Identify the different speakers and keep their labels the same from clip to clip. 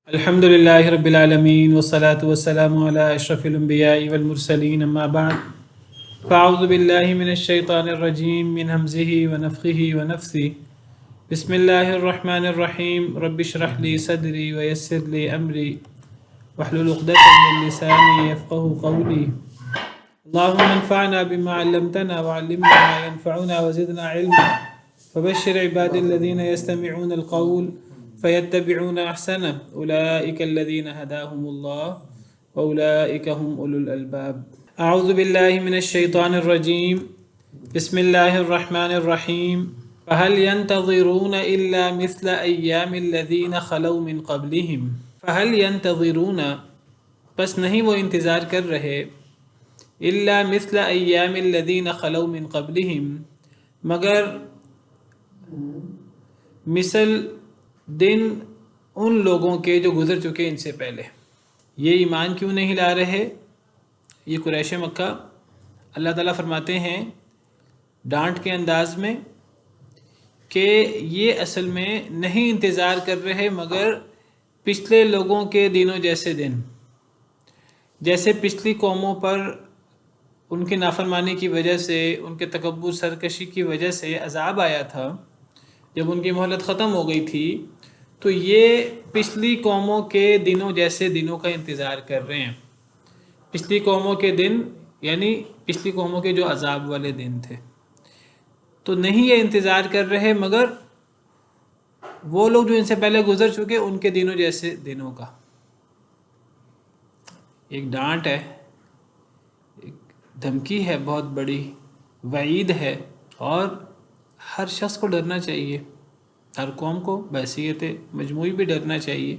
Speaker 1: الحمد لله رب العالمين والصلاة والسلام على أشرف الأنبياء والمرسلين أما بعد فأعوذ بالله من الشيطان الرجيم من همزه ونفخه ونفثه بسم الله الرحمن الرحيم رب اشرح لي صدري ويسر لي أمري واحلل عقدة من لساني يفقه قولي اللهم انفعنا بما علمتنا وعلمنا ما ينفعنا وزدنا علما فبشر عبادي الذين يستمعون القول فيتبعون أحسنه أولئك الذين هداهم الله وأولئك هم أولو الألباب أعوذ بالله من الشيطان الرجيم بسم الله الرحمن الرحيم فهل ينتظرون إلا مثل أيام الذين خلوا من قبلهم فهل ينتظرون بس نہیں وہ انتظار کر رہے الا مثل ایام الذین خلو من قبلہم مگر مثل دن ان لوگوں کے جو گزر چکے ان سے پہلے۔ یہ ایمان کیوں نہیں لا رہے؟ یہ قریش مکہ اللہ تعالیٰ فرماتے ہیں ڈانٹ کے انداز میں کہ یہ اصل میں نہیں انتظار کر رہے مگر پچھلے لوگوں کے دنوں جیسے دن، جیسے پچھلی قوموں پر ان کی نافرمانی کی وجہ سے، ان کے تکبر سرکشی کی وجہ سے عذاب آیا تھا جب ان کی مہلت ختم ہو گئی تھی، تو یہ پچھلی قوموں کے دنوں جیسے دنوں کا انتظار کر رہے ہیں۔ پچھلی قوموں کے دن یعنی پچھلی قوموں کے جو عذاب والے دن تھے، تو نہیں یہ انتظار کر رہے مگر وہ لوگ جو ان سے پہلے گزر چکے ان کے دنوں جیسے دنوں کا۔ ایک ڈانٹ ہے، ایک دھمکی ہے، بہت بڑی وعید ہے، اور ہر شخص کو ڈرنا چاہیے، ہر قوم کو بحیثیت مجموعی بھی ڈرنا چاہیے،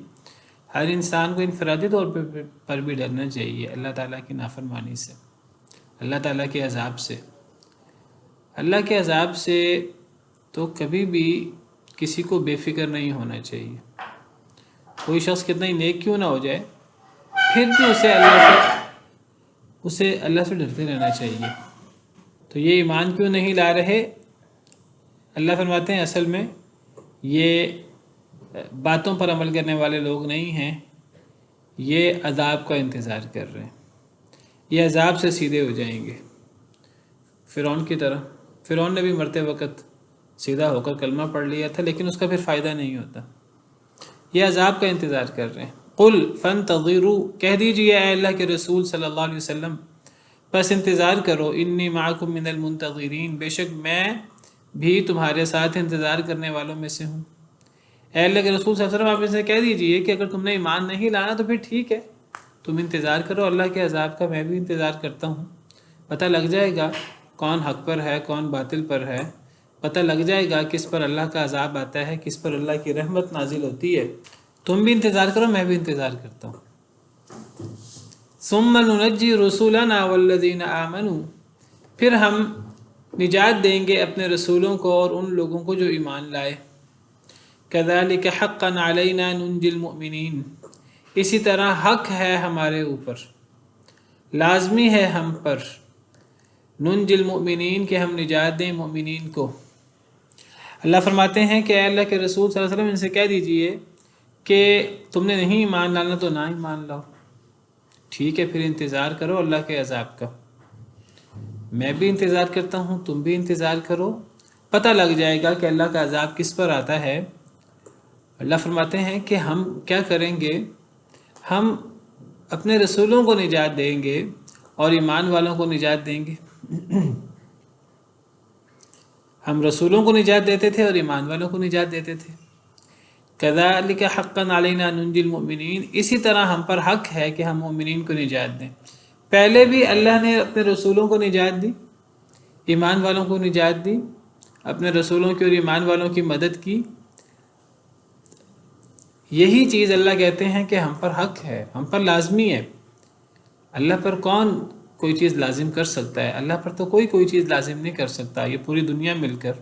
Speaker 1: ہر انسان کو انفرادی طور پر بھی ڈرنا چاہیے اللہ تعالیٰ کی نافرمانی سے، اللہ تعالیٰ کے عذاب سے۔ اللہ کے عذاب سے تو کبھی بھی کسی کو بے فکر نہیں ہونا چاہیے، کوئی شخص کتنا ہی نیک کیوں نہ ہو جائے پھر بھی اسے اللہ سے ڈرتے رہنا چاہیے۔ تو یہ ایمان کیوں نہیں لا رہے؟ اللہ فرماتے ہیں اصل میں یہ باتوں پر عمل کرنے والے لوگ نہیں ہیں، یہ عذاب کا انتظار کر رہے ہیں، یہ عذاب سے سیدھے ہو جائیں گے، فرعون کی طرح۔ فرعون نے بھی مرتے وقت سیدھا ہو کر کلمہ پڑھ لیا تھا لیکن اس کا پھر فائدہ نہیں ہوتا، یہ عذاب کا انتظار کر رہے ہیں۔ قل فانتظروا، کہہ دیجئے اے اللہ کے رسول صلی اللہ علیہ وسلم بس انتظار کرو، انی معکم من المنتظرین، بے شک میں بھی تمہارے ساتھ انتظار کرنے والوں میں سے ہوں۔ اے اللہ کے رسول صلی اللہ علیہ وسلم آپ اسے کہہ دیجئے کہ اگر تم نے ایمان نہیں لانا تو پھر ٹھیک ہے، تم انتظار کرو اللہ کے عذاب کا، میں بھی انتظار کرتا ہوں۔ پتہ لگ جائے گا کون حق پر ہے کون باطل پر ہے، پتہ لگ جائے گا کس پر اللہ کا عذاب آتا ہے کس پر اللہ کی رحمت نازل ہوتی ہے۔ تم بھی انتظار کرو، میں بھی انتظار کرتا ہوں۔ ثم ننجی رسولنا والذین آمنوا، پھر ہم نجات دیں گے اپنے رسولوں کو اور ان لوگوں کو جو ایمان لائے۔ کذالک حقا علینا ننجی المؤمنین، اسی طرح حق ہے ہمارے اوپر، لازمی ہے ہم پر، ننجی المؤمنین کہ ہم نجات دیں مومنین کو۔ اللہ فرماتے ہیں کہ اے اللہ کے رسول صلی اللہ علیہ وسلم ان سے کہہ دیجئے کہ تم نے نہیں ایمان لانا تو نہ ایمان لاؤ، ٹھیک ہے، پھر انتظار کرو اللہ کے عذاب کا، میں بھی انتظار کرتا ہوں، تم بھی انتظار کرو، پتہ لگ جائے گا کہ اللہ کا عذاب کس پر آتا ہے۔ اللہ فرماتے ہیں کہ ہم کیا کریں گے، ہم اپنے رسولوں کو نجات دیں گے اور ایمان والوں کو نجات دیں گے۔ ہم رسولوں کو نجات دیتے تھے اور ایمان والوں کو نجات دیتے تھے۔ کذالک حقا علینا ننجی المؤمنین، اسی طرح ہم پر حق ہے کہ ہم مومنین کو نجات دیں۔ پہلے بھی اللہ نے اپنے رسولوں کو نجات دی، ایمان والوں کو نجات دی، اپنے رسولوں کی اور ایمان والوں کی مدد کی۔ یہی چیز اللہ کہتے ہیں کہ ہم پر حق ہے، ہم پر لازمی ہے۔ اللہ پر کون کوئی چیز لازم کر سکتا ہے؟ اللہ پر تو کوئی چیز لازم نہیں کر سکتا، یہ پوری دنیا مل کر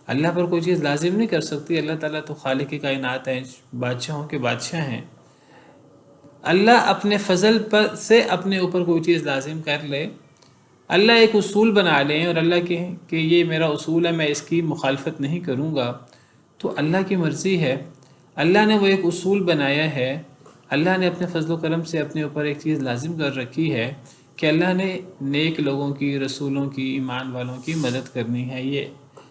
Speaker 1: اللہ پر کوئی چیز لازم نہیں کر سکتی۔ اللہ تعالیٰ تو خالق کائنات ہیں، بادشاہوں کے بادشاہ ہیں۔ اللہ اپنے فضل پر سے اپنے اوپر کوئی چیز لازم کر لے، اللہ ایک اصول بنا لیں اور اللہ کہے کہ یہ میرا اصول ہے، میں اس کی مخالفت نہیں کروں گا، تو اللہ کی مرضی ہے۔ اللہ نے وہ ایک اصول بنایا ہے، اللہ نے اپنے فضل و کرم سے اپنے اوپر ایک چیز لازم کر رکھی ہے کہ اللہ نے نیک لوگوں کی، رسولوں کی، ایمان والوں کی مدد کرنی ہے۔ یہ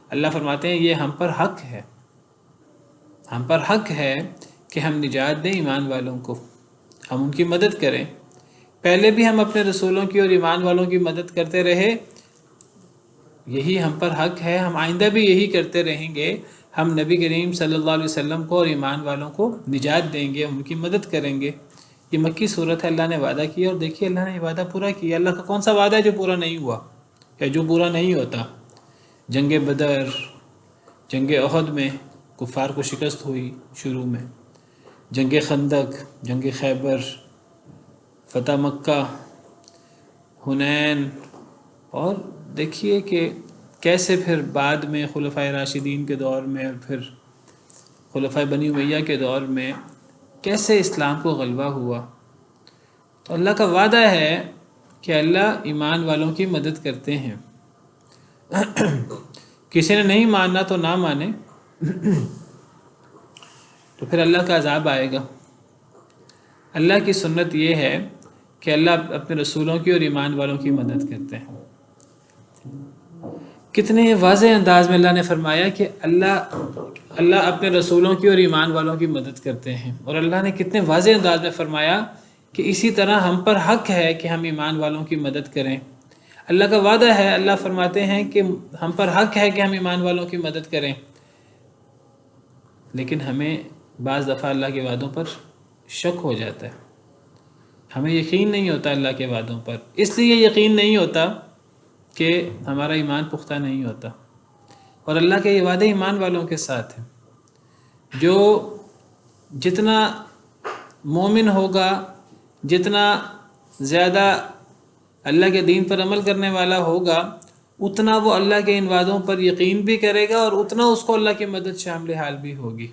Speaker 1: اللہ فرماتے ہیں یہ ہم پر حق ہے، ہم پر حق ہے کہ ہم نجات دیں ایمان والوں کو، ہم ان کی مدد کریں۔ پہلے بھی ہم اپنے رسولوں کی اور ایمان والوں کی مدد کرتے رہے، یہی ہم پر حق ہے، ہم آئندہ بھی یہی کرتے رہیں گے۔ ہم نبی کریم صلی اللہ علیہ وسلم کو اور ایمان والوں کو نجات دیں گے، ان کی مدد کریں گے۔ یہ مکی صورت ہے، اللہ نے وعدہ کیا اور دیکھیے اللہ نے یہ وعدہ پورا کیا۔ اللہ کا کون سا وعدہ ہے جو پورا نہیں ہوا یا جو پورا نہیں ہوتا؟ جنگ بدر، جنگ احد میں کفار کو شکست ہوئی شروع میں، جنگ خندق، جنگ خیبر، فتح مکہ، حنین، اور دیکھیے کہ کیسے پھر بعد میں خلفائے راشدین کے دور میں اور پھر خلفائے بنی امیہ کے دور میں کیسے اسلام کو غلبہ ہوا۔ تو اللہ کا وعدہ ہے کہ اللہ ایمان والوں کی مدد کرتے ہیں۔ کسی نے نہیں ماننا تو نہ مانے، تو پھر اللہ کا عذاب آئے گا۔ اللہ کی سنت یہ ہے کہ اللہ اپنے رسولوں کی اور ایمان والوں کی مدد کرتے ہیں۔ کتنے واضح انداز میں اللہ نے فرمایا کہ اللہ اپنے رسولوں کی اور ایمان والوں کی مدد کرتے ہیں، اور اللہ نے کتنے واضح انداز میں فرمایا کہ اسی طرح ہم پر حق ہے کہ ہم ایمان والوں کی مدد کریں۔ اللہ کا وعدہ ہے، اللہ فرماتے ہیں کہ ہم پر حق ہے کہ ہم ایمان والوں کی مدد کریں، لیکن ہمیں بعض دفعہ اللہ کے وعدوں پر شک ہو جاتا ہے، ہمیں یقین نہیں ہوتا اللہ کے وعدوں پر۔ اس لیے یقین نہیں ہوتا کہ ہمارا ایمان پختہ نہیں ہوتا، اور اللہ کے یہ وعدے ایمان والوں کے ساتھ ہیں۔ جو جتنا مومن ہوگا، جتنا زیادہ اللہ کے دین پر عمل کرنے والا ہوگا، اتنا وہ اللہ کے ان وعدوں پر یقین بھی کرے گا، اور اتنا اس کو اللہ کی مدد شامل حال بھی ہوگی۔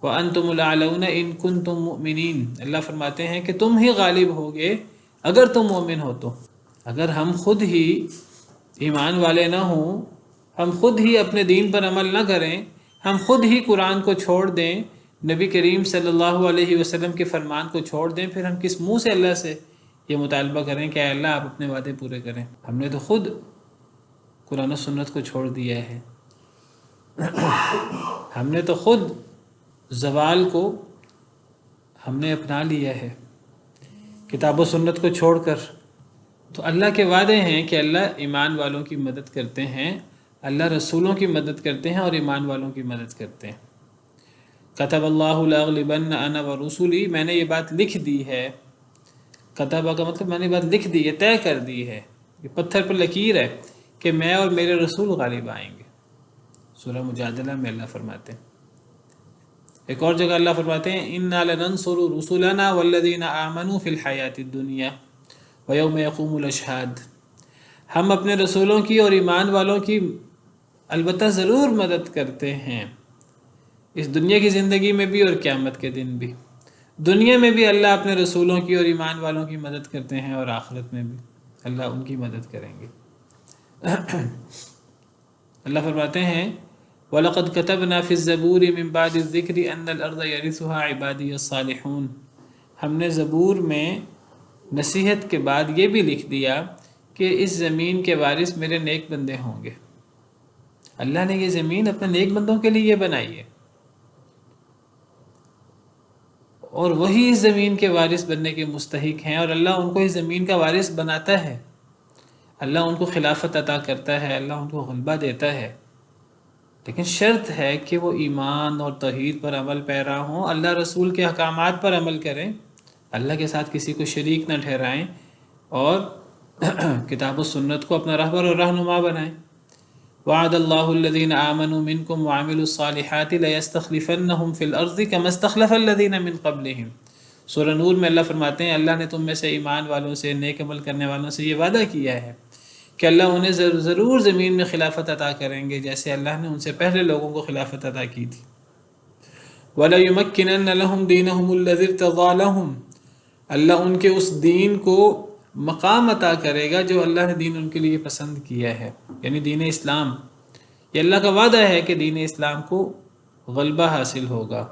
Speaker 1: وَأَنْتُمُ الْأَعْلَوْنَ إِن كُنتُم مُؤْمِنِينَ، اللہ فرماتے ہیں کہ تم ہی غالب ہوگے اگر تم مومن ہو تو۔ اگر ہم خود ہی ایمان والے نہ ہوں، ہم خود ہی اپنے دین پر عمل نہ کریں، ہم خود ہی قرآن کو چھوڑ دیں، نبی کریم صلی اللہ علیہ وسلم کے فرمان کو چھوڑ دیں، پھر ہم کس منہ سے اللہ سے یہ مطالبہ کریں کہ اے اللہ آپ اپنے وعدے پورے کریں؟ ہم نے تو خود قرآن و سنت کو چھوڑ دیا ہے، ہم نے تو خود زوال کو ہم نے اپنا لیا ہے کتاب و سنت کو چھوڑ کر۔ تو اللہ کے وعدے ہیں کہ اللہ ایمان والوں کی مدد کرتے ہیں، اللہ رسولوں کی مدد کرتے ہیں اور ایمان والوں کی مدد کرتے ہیں۔ کتب اللہ لاغلبن انا ورسلی، میں نے یہ بات لکھ دی ہے۔ کتبہ کا مطلب میں نے بات لکھ دی ہے، طے کر دی ہے، یہ پتھر پر لکیر ہے کہ میں اور میرے رسول غالب آئیں گے۔ سورہ مجادلہ میں اللہ فرماتے ہیں۔ ایک اور جگہ اللہ فرماتے ہیں اِنَّا لَنَنْصُرُ رُسُلَنَا وَالَّذِينَ آمَنُوا فِي الْحَيَاةِ الدُّنْيَا وَيَوْمَ يَقُومُ الْأَشْهَادُ، ہم اپنے رسولوں کی اور ایمان والوں کی البتہ ضرور مدد کرتے ہیں، اس دنیا کی زندگی میں بھی اور قیامت کے دن بھی۔ دنیا میں بھی اللہ اپنے رسولوں کی اور ایمان والوں کی مدد کرتے ہیں، اور آخرت میں بھی اللہ ان کی مدد کریں گے۔ اللہ فرماتے ہیں وَلَقَدْ كَتَبْنَا فِي الزَّبُورِ مِن بَعْدِ الذِّكْرِ أَنَّ الْأَرْضَ يَرِثُهَا عِبَادِيَ الصَّالِحُونَ، ہم نے زبور میں نصیحت کے بعد یہ بھی لکھ دیا کہ اس زمین کے وارث میرے نیک بندے ہوں گے۔ اللہ نے یہ زمین اپنے نیک بندوں کے لیے بنائی ہے، اور وہی اس زمین کے وارث بننے کے مستحق ہیں، اور اللہ ان کو اس زمین کا وارث بناتا ہے، اللہ ان کو خلافت عطا کرتا ہے، اللہ ان کو غلبہ دیتا ہے، لیکن شرط ہے کہ وہ ایمان اور توحید پر عمل پیرا ہوں، اللہ رسول کے احکامات پر عمل کریں، اللہ کے ساتھ کسی کو شریک نہ ٹھہرائیں، اور کتاب و سنت کو اپنا رہبر اور رہنما بنائیں۔ وعد اللہ الذین آمنوا منکم وعملوا الصالحات لیستخلفنہم فی الارض کما استخلف الذین من قبلہم، سورہ نور میں اللہ فرماتے ہیں اللہ نے تم میں سے ایمان والوں سے، نیک عمل کرنے والوں سے یہ وعدہ کیا ہے کہ اللہ انہیں ضرور زمین میں خلافت عطا کریں گے، جیسے اللہ نے ان سے پہلے لوگوں کو خلافت عطا کی تھی۔ وَلَيُمَكِّنَنَّ لَهُمْ دِينَهُمُ الَّذِي ارْتَضَىٰ لَهُمْ، اللہ ان کے اس دین کو مقام عطا کرے گا جو اللہ نے دین ان کے لیے پسند کیا ہے، یعنی دین اسلام۔ یہ اللہ کا وعدہ ہے کہ دین اسلام کو غلبہ حاصل ہوگا۔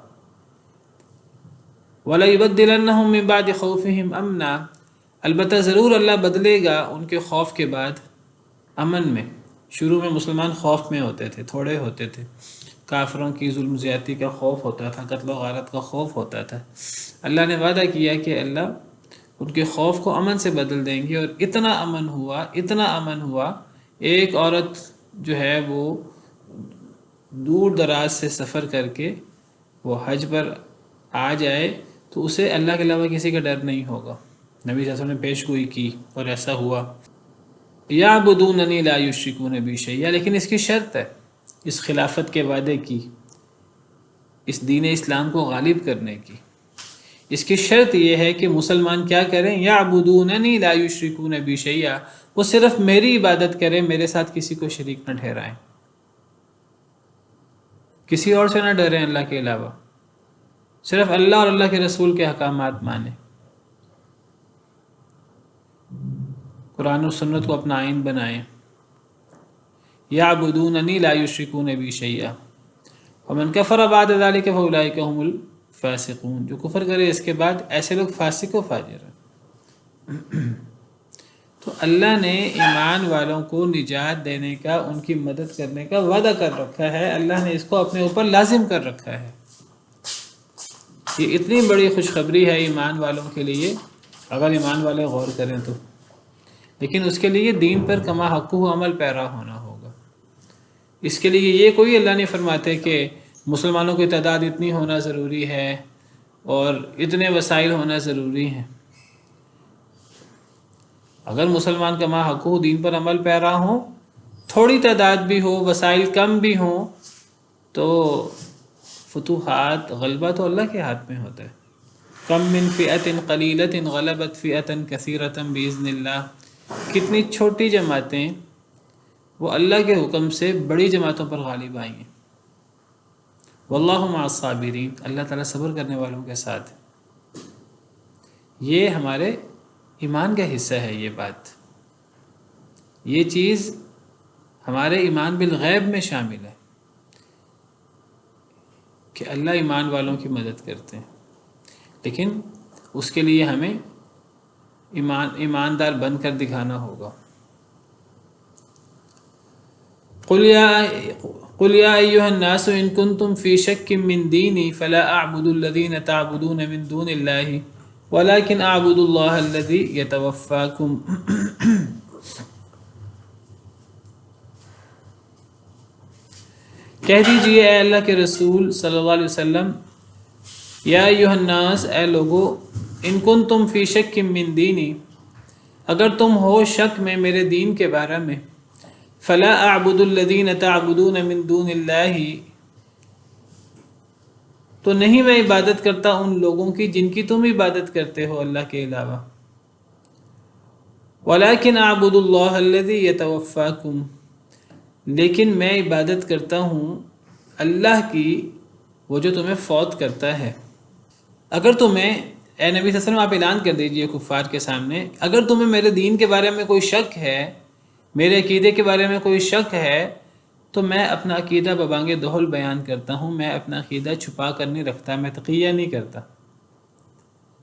Speaker 1: وَلَيُبَدِّلَنَّهُم مِّن بَعْدِ خَوْفِهِمْ أَمْنًا، البتہ ضرور اللہ بدلے گا ان کے خوف کے بعد امن میں۔ شروع میں مسلمان خوف میں ہوتے تھے، تھوڑے ہوتے تھے، کافروں کی ظلم زیادتی کا خوف ہوتا تھا، قتل و غارت کا خوف ہوتا تھا۔ اللہ نے وعدہ کیا کہ اللہ ان کے خوف کو امن سے بدل دیں گے، اور اتنا امن ہوا، ایک عورت جو ہے وہ دور دراز سے سفر کر کے وہ حج پر آ جائے تو اسے اللہ کے علاوہ کسی کا ڈر نہیں ہوگا۔ نبی صلی اللہ علیہ وسلم نے پیش گوئی کی اور ایسا ہوا۔ یعبدوننی لا یشرکون بی شیئا، لیکن اس کی شرط ہے، اس خلافت کے وعدے کی، اس دین اسلام کو غالب کرنے کی، اس کی شرط یہ ہے کہ مسلمان کیا کریں؟ یعبدوننی لا یشرکون بی شیئا، وہ صرف میری عبادت کریں، میرے ساتھ کسی کو شریک نہ ٹھہرائیں، کسی اور سے نہ ڈریں اللہ کے علاوہ، صرف اللہ اور اللہ کے رسول کے احکامات مانیں، قرآن و سنت کو اپنا آئین بنائیں۔ یعبدوننی لا یشرکون بی شیئا ومن کفر بعد ذلک فاولئک هم الفاسقون، جو کفر کرے اس کے بعد ایسے لوگ فاسق و فاجر ہیں۔ تو اللہ نے ایمان والوں کو نجات دینے کا، ان کی مدد کرنے کا وعدہ کر رکھا ہے، اللہ نے اس کو اپنے اوپر لازم کر رکھا ہے۔ یہ اتنی بڑی خوشخبری ہے ایمان والوں کے لیے، اگر ایمان والے غور کریں تو، لیکن اس کے لیے دین پر کما حقہ عمل پیرا ہونا ہوگا۔ اس کے لیے یہ کوئی اللہ نہیں فرماتے کہ مسلمانوں کی تعداد اتنی ہونا ضروری ہے اور اتنے وسائل ہونا ضروری ہیں۔ اگر مسلمان کما حقہ دین پر عمل پیرا ہوں، تھوڑی تعداد بھی ہو، وسائل کم بھی ہوں، تو فتوحات، غلبہ تو اللہ کے ہاتھ میں ہوتا ہے۔ کم من فئۃ قلیلۃ غلبت فئۃ کثیرۃ باذن اللہ، کتنی چھوٹی جماعتیں وہ اللہ کے حکم سے بڑی جماعتوں پر غالب آئی ہیں۔ واللہ مع الصابرین، اللہ تعالیٰ صبر کرنے والوں کے ساتھ۔ یہ ہمارے ایمان کا حصہ ہے، یہ بات، یہ چیز ہمارے ایمان بالغیب میں شامل ہے کہ اللہ ایمان والوں کی مدد کرتے ہیں، لیکن اس کے لیے ہمیں ایماندار بن کر دکھانا ہوگا۔ قل یا ایھا الناس ان کنتم فی شک من دینی فلا اعبد الذین تعبدون من دون اللہ ولکن اعبد اللہ الذی یتوفاکم۔ کہہ دیجئے اے اللہ کے رسول صلی اللہ علیہ وسلم، یا ایھا الناس، اے لوگو، ان کنتم فی شک من دینی، اگر تم ہو شک میں میرے دین کے بارے میں، فلا اعبد الذین تعبدون من دون اللہ، تو نہیں میں عبادت کرتا ان لوگوں کی جن کی تم عبادت کرتے ہو اللہ کے علاوہ، ولکن اعبد اللہ الذی یتوفاکم، لیکن میں عبادت کرتا ہوں اللہ کی، وہ جو تمہیں فوت کرتا ہے۔ اگر تمہیں، اے نبی صلی اللہ علیہ وسلم، آپ اعلان کر دیجئے کفار کے سامنے، اگر تمہیں میرے دین کے بارے میں کوئی شک ہے، میرے عقیدے کے بارے میں کوئی شک ہے، تو میں اپنا عقیدہ ببانگ دہل بیان کرتا ہوں، میں اپنا عقیدہ چھپا کر نہیں رکھتا، میں تقیہ نہیں کرتا،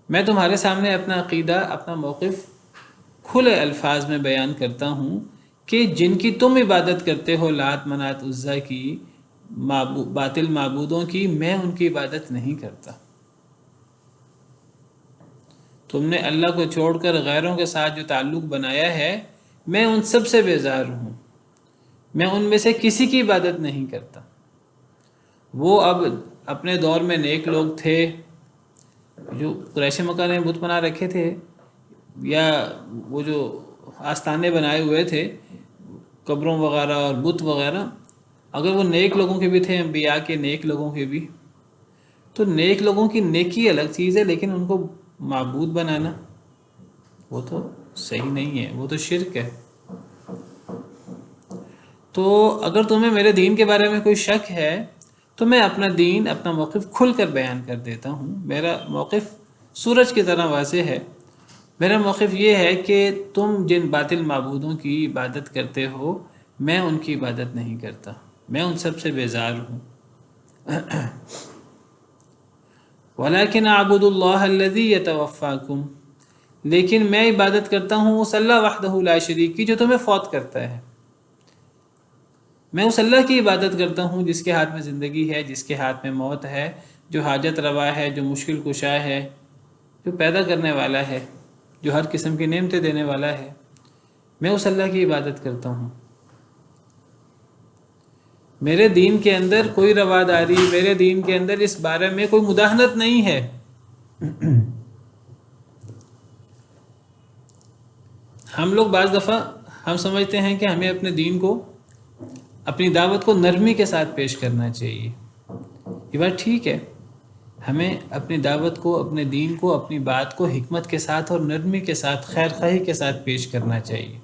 Speaker 1: میں تمہارے سامنے اپنا عقیدہ، اپنا موقف کھلے الفاظ میں بیان کرتا ہوں کہ جن کی تم عبادت کرتے ہو، لات، منات، عزا کی، باطل معبودوں کی، میں ان کی عبادت نہیں کرتا۔ تم نے اللہ کو چھوڑ کر غیروں کے ساتھ جو تعلق بنایا ہے، میں ان سب سے بیزار ہوں، میں ان میں سے کسی کی عبادت نہیں کرتا۔ وہ اب اپنے دور میں نیک لوگ تھے جو قریش مکہ نے بت بنا رکھے تھے، یا وہ جو آستانے بنائے ہوئے تھے قبروں وغیرہ اور بت وغیرہ، اگر وہ نیک لوگوں کے بھی تھے، انبیاء کے نیک لوگوں کے بھی، تو نیک لوگوں کی نیکی الگ چیز ہے، لیکن ان کو معبود بنانا وہ تو صحیح نہیں ہے، وہ تو شرک ہے۔ تو اگر تمہیں میرے دین کے بارے میں کوئی شک ہے تو میں اپنا دین، اپنا موقف کھل کر بیان کر دیتا ہوں۔ میرا موقف سورج کی طرح واضح ہے۔ میرا موقف یہ ہے کہ تم جن باطل معبودوں کی عبادت کرتے ہو، میں ان کی عبادت نہیں کرتا، میں ان سب سے بیزار ہوں۔ وَلَكِنْ أَعْبُدُ اللَّهَ الَّذِي يَتَوَفَّاكُمْ، لیکن میں عبادت کرتا ہوں اس اللہ وحدہ لا شریک کی جو تمہیں فوت کرتا ہے. میں اس اللہ کی عبادت کرتا ہوں جس کے ہاتھ میں زندگی ہے، جس کے ہاتھ میں موت ہے، جو حاجت روا ہے، جو مشکل کشا ہے، جو پیدا کرنے والا ہے، جو ہر قسم کی نعمتیں دینے والا ہے. میں اس اللہ کی عبادت کرتا ہوں. میرے دین کے اندر کوئی رواداری، میرے دین کے اندر اس بارے میں کوئی مداہنت نہیں ہے. ہم لوگ بعض دفعہ ہم سمجھتے ہیں کہ ہمیں اپنے دین کو، اپنی دعوت کو نرمی کے ساتھ پیش کرنا چاہیے. یہ بات ٹھیک ہے، ہمیں اپنی دعوت کو، اپنے دین کو، اپنی بات کو حکمت کے ساتھ اور نرمی کے ساتھ، خیر خواہی کے ساتھ پیش کرنا چاہیے.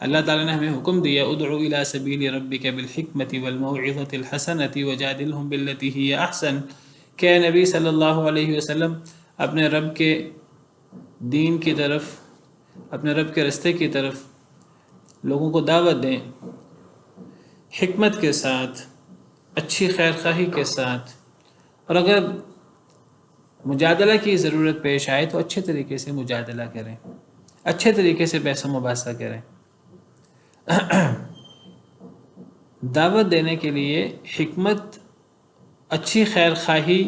Speaker 1: اللہ تعالیٰ نے ہمیں حکم دیا ادعو الی سبیل ربک بالحکمت والموعظۃ الحسنۃ وجادلہم باللتی ہی احسن، کہ اے نبی صلی اللہ علیہ وسلم اپنے رب کے دین کی طرف، اپنے رب کے رستے کی طرف لوگوں کو دعوت دیں، حکمت کے ساتھ، اچھی خیر خواہی کے ساتھ، اور اگر مجادلہ کی ضرورت پیش آئے تو اچھے طریقے سے مجادلہ کریں، اچھے طریقے سے بحث و مباحثہ کریں. دعوت دینے کے لیے حکمت، اچھی خیر خواہی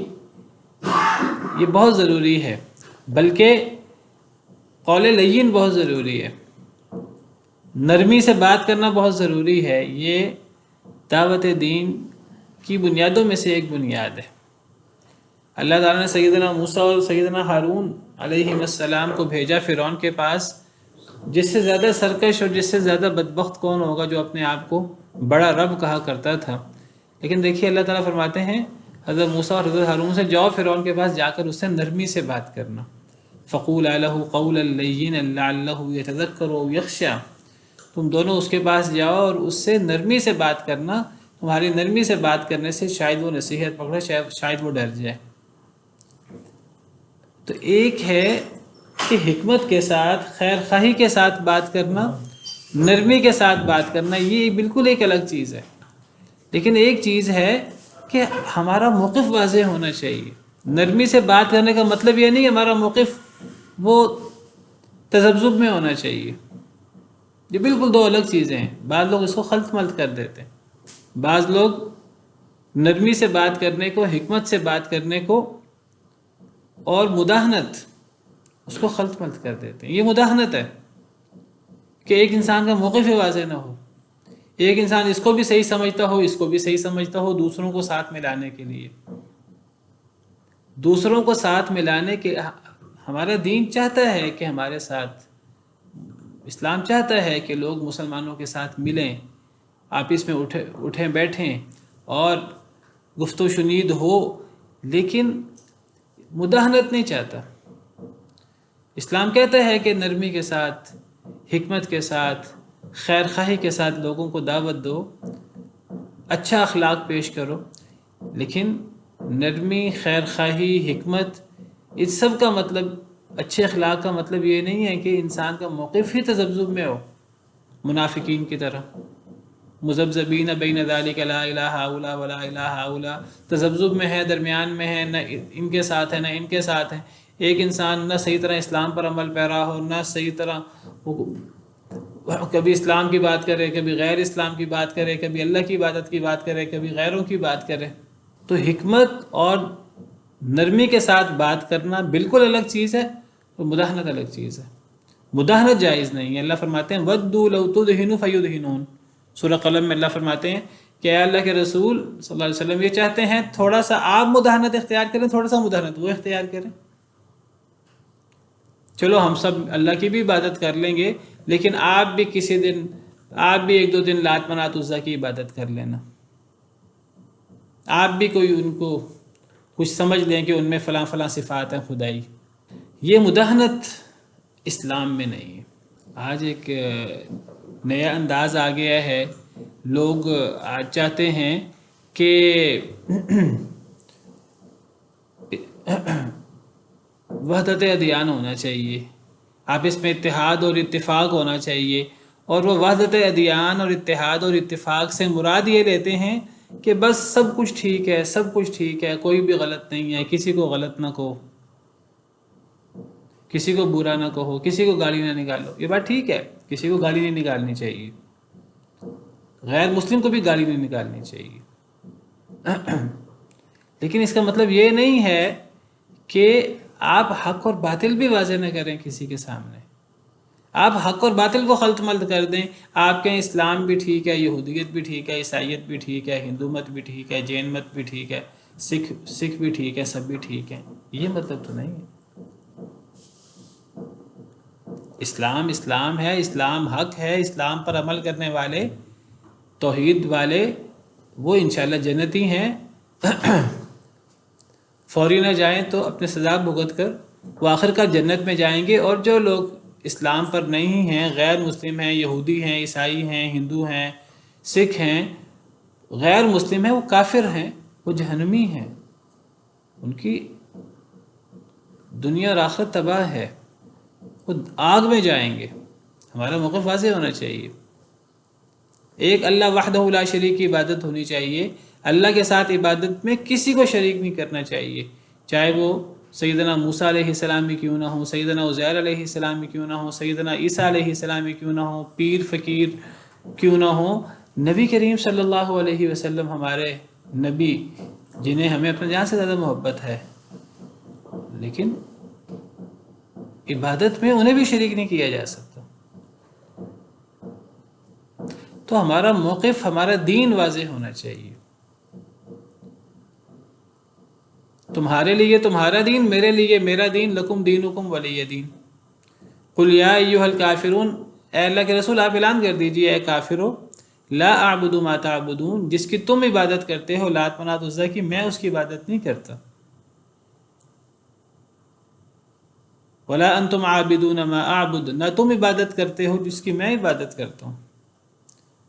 Speaker 1: یہ بہت ضروری ہے، بلکہ قول لین بہت ضروری ہے، نرمی سے بات کرنا بہت ضروری ہے. یہ دعوت دین کی بنیادوں میں سے ایک بنیاد ہے. اللہ تعالیٰ نے سیدنا موسیٰ اور سیدنا ہارون علیہ السلام کو بھیجا فرعون کے پاس. جس سے زیادہ سرکش اور جس سے زیادہ بدبخت کون ہوگا جو اپنے آپ کو بڑا رب کہا کرتا تھا. لیکن دیکھیے اللہ تعالیٰ فرماتے ہیں حضرت موسیٰ اور حضرت ہارون سے جاؤ فرعون کے پاس، جا کر اس سے نرمی سے بات کرنا. فَقُولَا لَهُ قَوْلًا لَيِّنًا لَعَلَّهُ يَتَذَكَّرُ أَوْ يَخْشَىٰ، تم دونوں اس کے پاس جاؤ اور اس سے نرمی سے بات کرنا. تمہاری نرمی سے بات کرنے سے شاید وہ نصیحت پکڑے، شاید وہ ڈر جائے. تو ایک ہے کہ حکمت کے ساتھ، خیر خواہی کے ساتھ بات کرنا، نرمی کے ساتھ بات کرنا، یہ بالکل ایک الگ چیز ہے. لیکن ایک چیز ہے کہ ہمارا موقف واضح ہونا چاہیے. نرمی سے بات کرنے کا مطلب یہ نہیں ہمارا موقف وہ تذبذب میں ہونا چاہیے. یہ بالکل دو الگ چیزیں ہیں. بعض لوگ اس کو خلط ملط کر دیتے ہیں. بعض لوگ نرمی سے بات کرنے کو، حکمت سے بات کرنے کو اور مداہنت، اس کو خلط ملط کر دیتے ہیں. یہ مداہنت ہے کہ ایک انسان کا موقف ہی واضح نہ ہو، ایک انسان اس کو بھی صحیح سمجھتا ہو، اس کو بھی صحیح سمجھتا ہو، دوسروں کو ساتھ ملانے کے لیے، دوسروں کو ساتھ ملانے کے. ہمارا دین چاہتا ہے کہ ہمارے ساتھ، اسلام چاہتا ہے کہ لوگ مسلمانوں کے ساتھ ملیں، آپس میں اٹھیں بیٹھیں اور گفت و شنید ہو، لیکن مداہنت نہیں چاہتا. اسلام کہتا ہے کہ نرمی کے ساتھ، حکمت کے ساتھ، خیر خواہی کے ساتھ لوگوں کو دعوت دو، اچھا اخلاق پیش کرو. لیکن نرمی، خیر خواہی، حکمت، اس سب کا مطلب، اچھے اخلاق کا مطلب یہ نہیں ہے کہ انسان کا موقف ہی تذبذب میں ہو، منافقین کی طرح مذبذبین بین ذالک لا الہ الا ولا الہ الا، تذبذب میں ہے، درمیان میں ہے، نہ ان کے ساتھ ہے نہ ان کے ساتھ ہے. ایک انسان نہ صحیح طرح اسلام پر عمل پیرا ہو، نہ صحیح طرح کبھی اسلام کی بات کرے، کبھی غیر اسلام کی بات کرے، کبھی اللہ کی عبادت کی بات کرے، کبھی غیروں کی بات کرے. تو حکمت اور نرمی کے ساتھ بات کرنا بالکل الگ چیز ہے، اور مداہنت الگ چیز ہے. مداہنت جائز نہیں ہے. اللہ فرماتے ہیں وَدُّوا لَوْ تُدْهِنُ فَيُدْهِنُونَ. سورہ قلم میں اللہ فرماتے ہیں کہ اے اللہ کے رسول صلی اللہ علیہ وسلم یہ چاہتے ہیں تھوڑا سا آپ مداہنت اختیار کریں، تھوڑا سا مداہنت وہ اختیار کریں. چلو ہم سب اللہ کی بھی عبادت کر لیں گے، لیکن آپ بھی کسی دن، آپ بھی ایک دو دن لات منات عزا کی عبادت کر لینا. آپ بھی کوئی ان کو کچھ سمجھ لیں کہ ان میں فلاں فلاں صفات ہیں خدائی. یہ مداہنت اسلام میں نہیں ہے. آج ایک نیا انداز آ گیا ہے. لوگ آج چاہتے ہیں کہ وحدت ادیان ہونا چاہیے، آپس میں اتحاد اور اتفاق ہونا چاہیے. اور وہ وحدت ادیان اور اتحاد اور اتفاق سے مراد یہ لیتے ہیں کہ بس سب کچھ ٹھیک ہے، سب کچھ ٹھیک ہے، کوئی بھی غلط نہیں ہے، کسی کو غلط نہ کہو، کسی کو برا نہ کہو، کسی کو گالی نہ نکالو، یہ بات ٹھیک ہے، کسی کو گالی نہیں نکالنی چاہیے، غیر مسلم کو بھی گالی نہیں نکالنی چاہیے، لیکن اس کا مطلب یہ نہیں ہے کہ آپ حق اور باطل بھی واضح نہ کریں کسی کے سامنے، آپ حق اور باطل کو خلط ملط کر دیں، آپ کہیں اسلام بھی ٹھیک ہے، یہودیت بھی ٹھیک ہے، عیسائیت بھی ٹھیک ہے، ہندو مت بھی ٹھیک ہے، جین مت بھی ٹھیک ہے، سکھ بھی ٹھیک ہے، سب بھی ٹھیک ہے، یہ مطلب تو نہیں ہے۔ اسلام اسلام ہے، اسلام حق ہے، اسلام پر عمل کرنے والے، توحید والے، وہ انشاءاللہ جنتی ہیں، فوری نہ جائیں تو اپنے سزا بھگت کر وہ آخر کار جنت میں جائیں گے، اور جو لوگ اسلام پر نہیں ہیں، غیر مسلم ہیں، یہودی ہیں، عیسائی ہیں، ہندو ہیں، سکھ ہیں، غیر مسلم ہیں، وہ کافر ہیں، وہ جہنمی ہیں، ان کی دنیا اور آخرت تباہ ہے، وہ آگ میں جائیں گے۔ ہمارا موقف واضح ہونا چاہیے، ایک اللہ وحدہ لا شریک کی عبادت ہونی چاہیے، اللہ کے ساتھ عبادت میں کسی کو شریک نہیں کرنا چاہیے، چاہے وہ سیدنا موسیٰ علیہ السلام بھی کیوں نہ ہو، سیدنا عزیر علیہ السلام بھی کیوں نہ ہو، سیدنا عیسیٰ علیہ السلام بھی کیوں نہ ہو، پیر فقیر کیوں نہ ہو، نبی کریم صلی اللہ علیہ وسلم ہمارے نبی، جنہیں ہمیں اپنے جان سے زیادہ محبت ہے، لیکن عبادت میں انہیں بھی شریک نہیں کیا جا سکتا۔ تو ہمارا موقف، ہمارا دین واضح ہونا چاہیے، تمہارے لیے تمہارا دین، میرے لیے میرا دین، لکم دینکم ولی دین۔ قل یا ایھا الکافرون، اے اللہ کے رسول آپ اعلان کر دیجئے، اے کافرو، لا اعبد ما تعبدون، جس کی تم عبادت کرتے ہو، لات منات عزا کی، میں اس کی عبادت نہیں کرتا، ولا انتم عابدون ما اعبد، نہ تم عبادت کرتے ہو جس کی میں عبادت کرتا ہوں،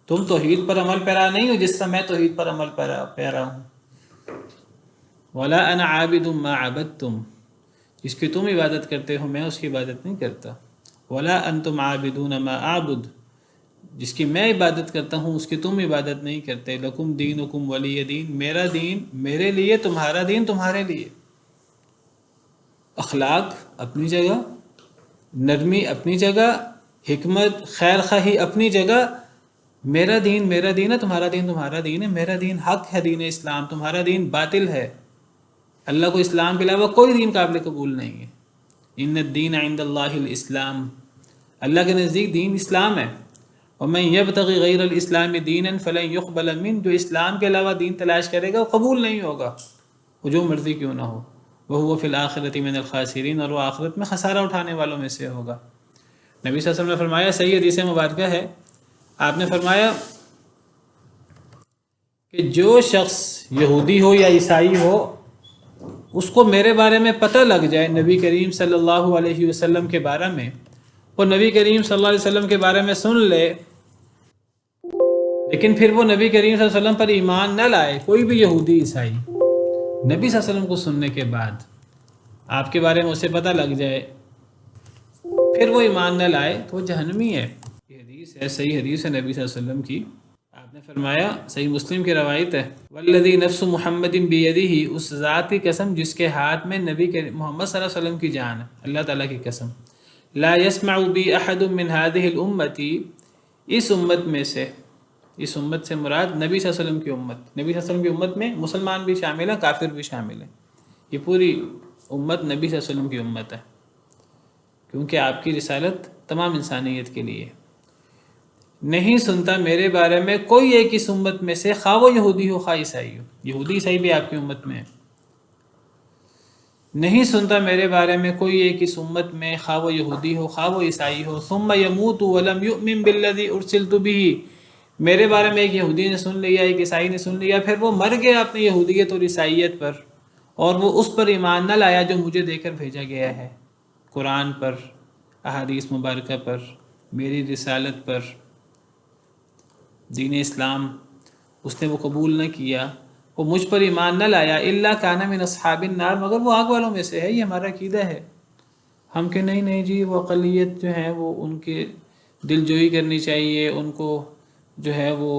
Speaker 1: تم توحید پر عمل پیرا نہیں ہو جس طرح میں توحید پر عمل پیرا ہوں، ولا انا عابد ما عبدتم، جس کی تم عبادت کرتے ہو میں اس کی عبادت نہیں کرتا، ولا انتم عابدون ما اعبد، جس کی میں عبادت کرتا ہوں اس کی تم عبادت نہیں کرتے، لکم دینکم ولی دین، میرا دین میرے لیے، تمہارا دین تمہارے لیے۔ اخلاق اپنی جگہ، نرمی اپنی جگہ، حکمت خیر خواہی اپنی جگہ، میرا دین ہے، تمہارا دین تمہارا دین ہے، میرا دین حق ہے، دین اسلام، تمہارا دین باطل ہے، اللہ کو اسلام کے علاوہ کوئی دین قابل قبول نہیں ہے، ان الدین عند اللہ الاسلام، اللہ کے نزدیک دین اسلام ہے، ومن یبتغی غیر الاسلام دینا فلن یقبل منہ، جو اسلام کے علاوہ دین تلاش کرے گا وہ قبول نہیں ہوگا، وہ جو مرضی کیوں نہ ہو، وہو فی الآخرۃ من الخاسرین، اور وہ آخرت میں خسارہ اٹھانے والوں میں سے ہوگا۔ نبی صلی اللہ علیہ وسلم نے فرمایا، صحیح حدیث مبارکہ ہے، آپ نے فرمایا کہ جو شخص یہودی ہو یا عیسائی ہو، اس کو میرے بارے میں پتہ لگ جائے، نبی کریم صلی اللہ علیہ وسلم کے بارے میں، وہ نبی کریم صلی اللہ علیہ وسلم کے بارے میں سن لے، لیکن پھر وہ نبی کریم صلی اللہ علیہ وسلم پر ایمان نہ لائے، کوئی بھی یہودی عیسائی نبی صلی اللہ علیہ وسلم کو سننے کے بعد آپ کے بارے میں اسے پتہ لگ جائے، پھر وہ ایمان نہ لائے، تو وہ جہنمی ہے۔ یہ حدیث ہے، صحیح حدیث ہے نبی صلی اللہ علیہ وسلم کی، آپ نے فرمایا، صحیح مسلم کی روایت ہے، والذی نفس محمد بیدہ، اس ذات کی قسم جس کے ہاتھ میں نبی محمد صلی اللہ علیہ وسلم کی جان ہے، اللہ تعالیٰ کی قسم، لا يسمع بی احد من هذه الامتی، اس امت میں سے، اس امت سے مراد نبی صلی اللہ علیہ وسلم کی امت، نبی صلی اللہ علیہ وسلم کی امت میں مسلمان بھی شامل ہیں، کافر بھی شامل ہیں، یہ پوری امت نبی صلی اللہ علیہ وسلم کی امت ہے، کیونکہ آپ کی رسالت تمام انسانیت کے لیے۔ نہیں سنتا میرے بارے میں کوئی ایک اس امت میں سے، خواہ وہ یہودی ہو خواہ عیسائی ہو، یہودی عیسائی بھی آپ کی امت میں ہے، نہیں سنتا میرے بارے میں کوئی ایک اس امت میں، خواہ وہ یہودی ہو خواہ وہ عیسائی ہو، ثم یموت ولم یؤمن بالذی ارسلت بہ، میرے بارے میں ایک یہودی نے سن لیا، ایک عیسائی نے سن لیا، پھر وہ مر گیا اپنی یہودیت اور عیسائیت پر، اور وہ اس پر ایمان نہ لایا جو مجھے دے کر بھیجا گیا ہے، قرآن پر، احادیث مبارکہ پر، میری رسالت پر، دین اسلام، اس نے وہ قبول نہ کیا، وہ مجھ پر ایمان نہ لایا، الا کان من اصحاب النار، مگر وہ آگ والوں میں سے ہے، یہ ہمارا عقیدہ ہے۔ ہم کہ نہیں جی، وہ اقلیت جو ہیں وہ ان کے دل جوئی کرنی چاہیے، ان کو جو ہے وہ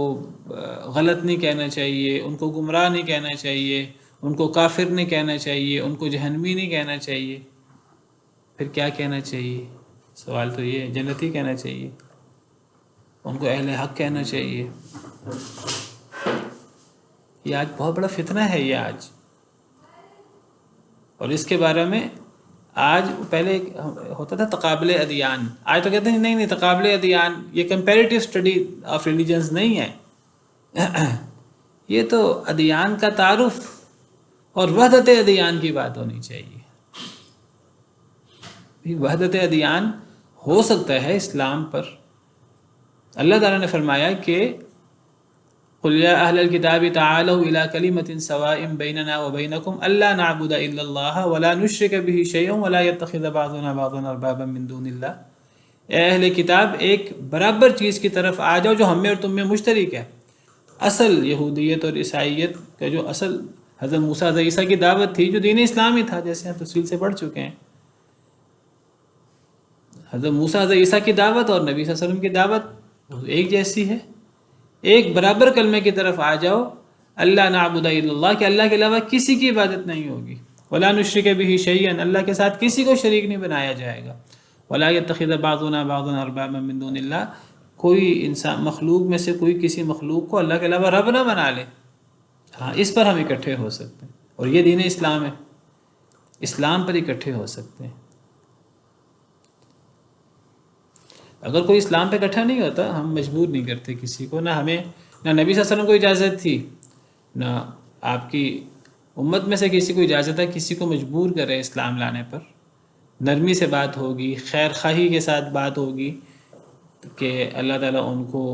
Speaker 1: غلط نہیں کہنا چاہیے، ان کو گمراہ نہیں کہنا چاہیے، ان کو کافر نہیں کہنا چاہیے، ان کو جہنمی نہیں کہنا چاہیے، پھر کیا کہنا چاہیے؟ سوال تو یہ ہے، جنتی کہنا چاہیے، ان کو اہل حق کہنا چاہیے۔ یہ آج بہت بڑا فتنہ ہے یہ آج، اور اس کے بارے میں آج پہلے ہوتا تھا تقابل ادیان، آج تو کہتے ہیں نہیں تقابل ادیان یہ کمپیریٹیو اسٹڈی آف ریلیجنز نہیں ہے، یہ تو ادیان کا تعارف اور وحدت ادیان کی بات ہونی چاہیے۔ وحدت ادیان ہو سکتا ہے اسلام پر، اللہ تعالیٰ نے فرمایا کہ قُلْ يَا أَهْلَ الْكِتَابِ تَعَالَوْا إِلَىٰ كَلِمَةٍ سَوَاءٍ بَيْنَنَا وَبَيْنَكُمْ أَلَّا نَعْبُدَ إِلَّا اللَّهَ وَلَا نُشْرِكَ بِهِ شَيْئًا وَلَا يَتَّخِذَ بَعْضُنَا بَعْضًا أَرْبَابًا مِّن دُونِ اللَّهِ۔ اے اہل کتاب، ایک برابر چیز کی طرف آ جاؤ جو ہم میں اور تم میں مشترک ہے۔ اصل یہودیت اور عیسائیت کا جو اصل حضرت موسیٰ عیسیٰ کی دعوت تھی، جو دین اسلامی تھا، جیسے ہم تفصیل سے پڑھ چکے ہیں، حضرت موسیٰ عیسیٰ کی دعوت اور نبی صلی اللہ علیہ وسلم کی دعوت ایک جیسی ہے۔ ایک برابر کلمے کی طرف آ جاؤ، اللہ نعبد الا اللہ، کہ اللہ کے علاوہ کسی کی عبادت نہیں ہوگی، ولا نشرک بہ شیئا، اللہ کے ساتھ کسی کو شریک نہیں بنایا جائے گا، ولا یتخذ بعضنا بعضا اربابا من دون اللہ، کوئی انسان مخلوق میں سے کوئی کسی مخلوق کو اللہ کے علاوہ رب نہ بنا لے۔ ہاں، اس پر ہم اکٹھے ہو سکتے ہیں، اور یہ دین اسلام ہے، اسلام پر اکٹھے ہو سکتے ہیں۔ اگر کوئی اسلام پہ اکٹھا نہیں ہوتا، ہم مجبور نہیں کرتے کسی کو، نہ ہمیں، نہ نبی صلی اللہ علیہ وسلم کو اجازت تھی، نہ آپ کی امت میں سے کسی کو اجازت ہے کسی کو مجبور کرے اسلام لانے پر۔ نرمی سے بات ہوگی، خیر خواہی کے ساتھ بات ہوگی کہ اللہ تعالیٰ ان کو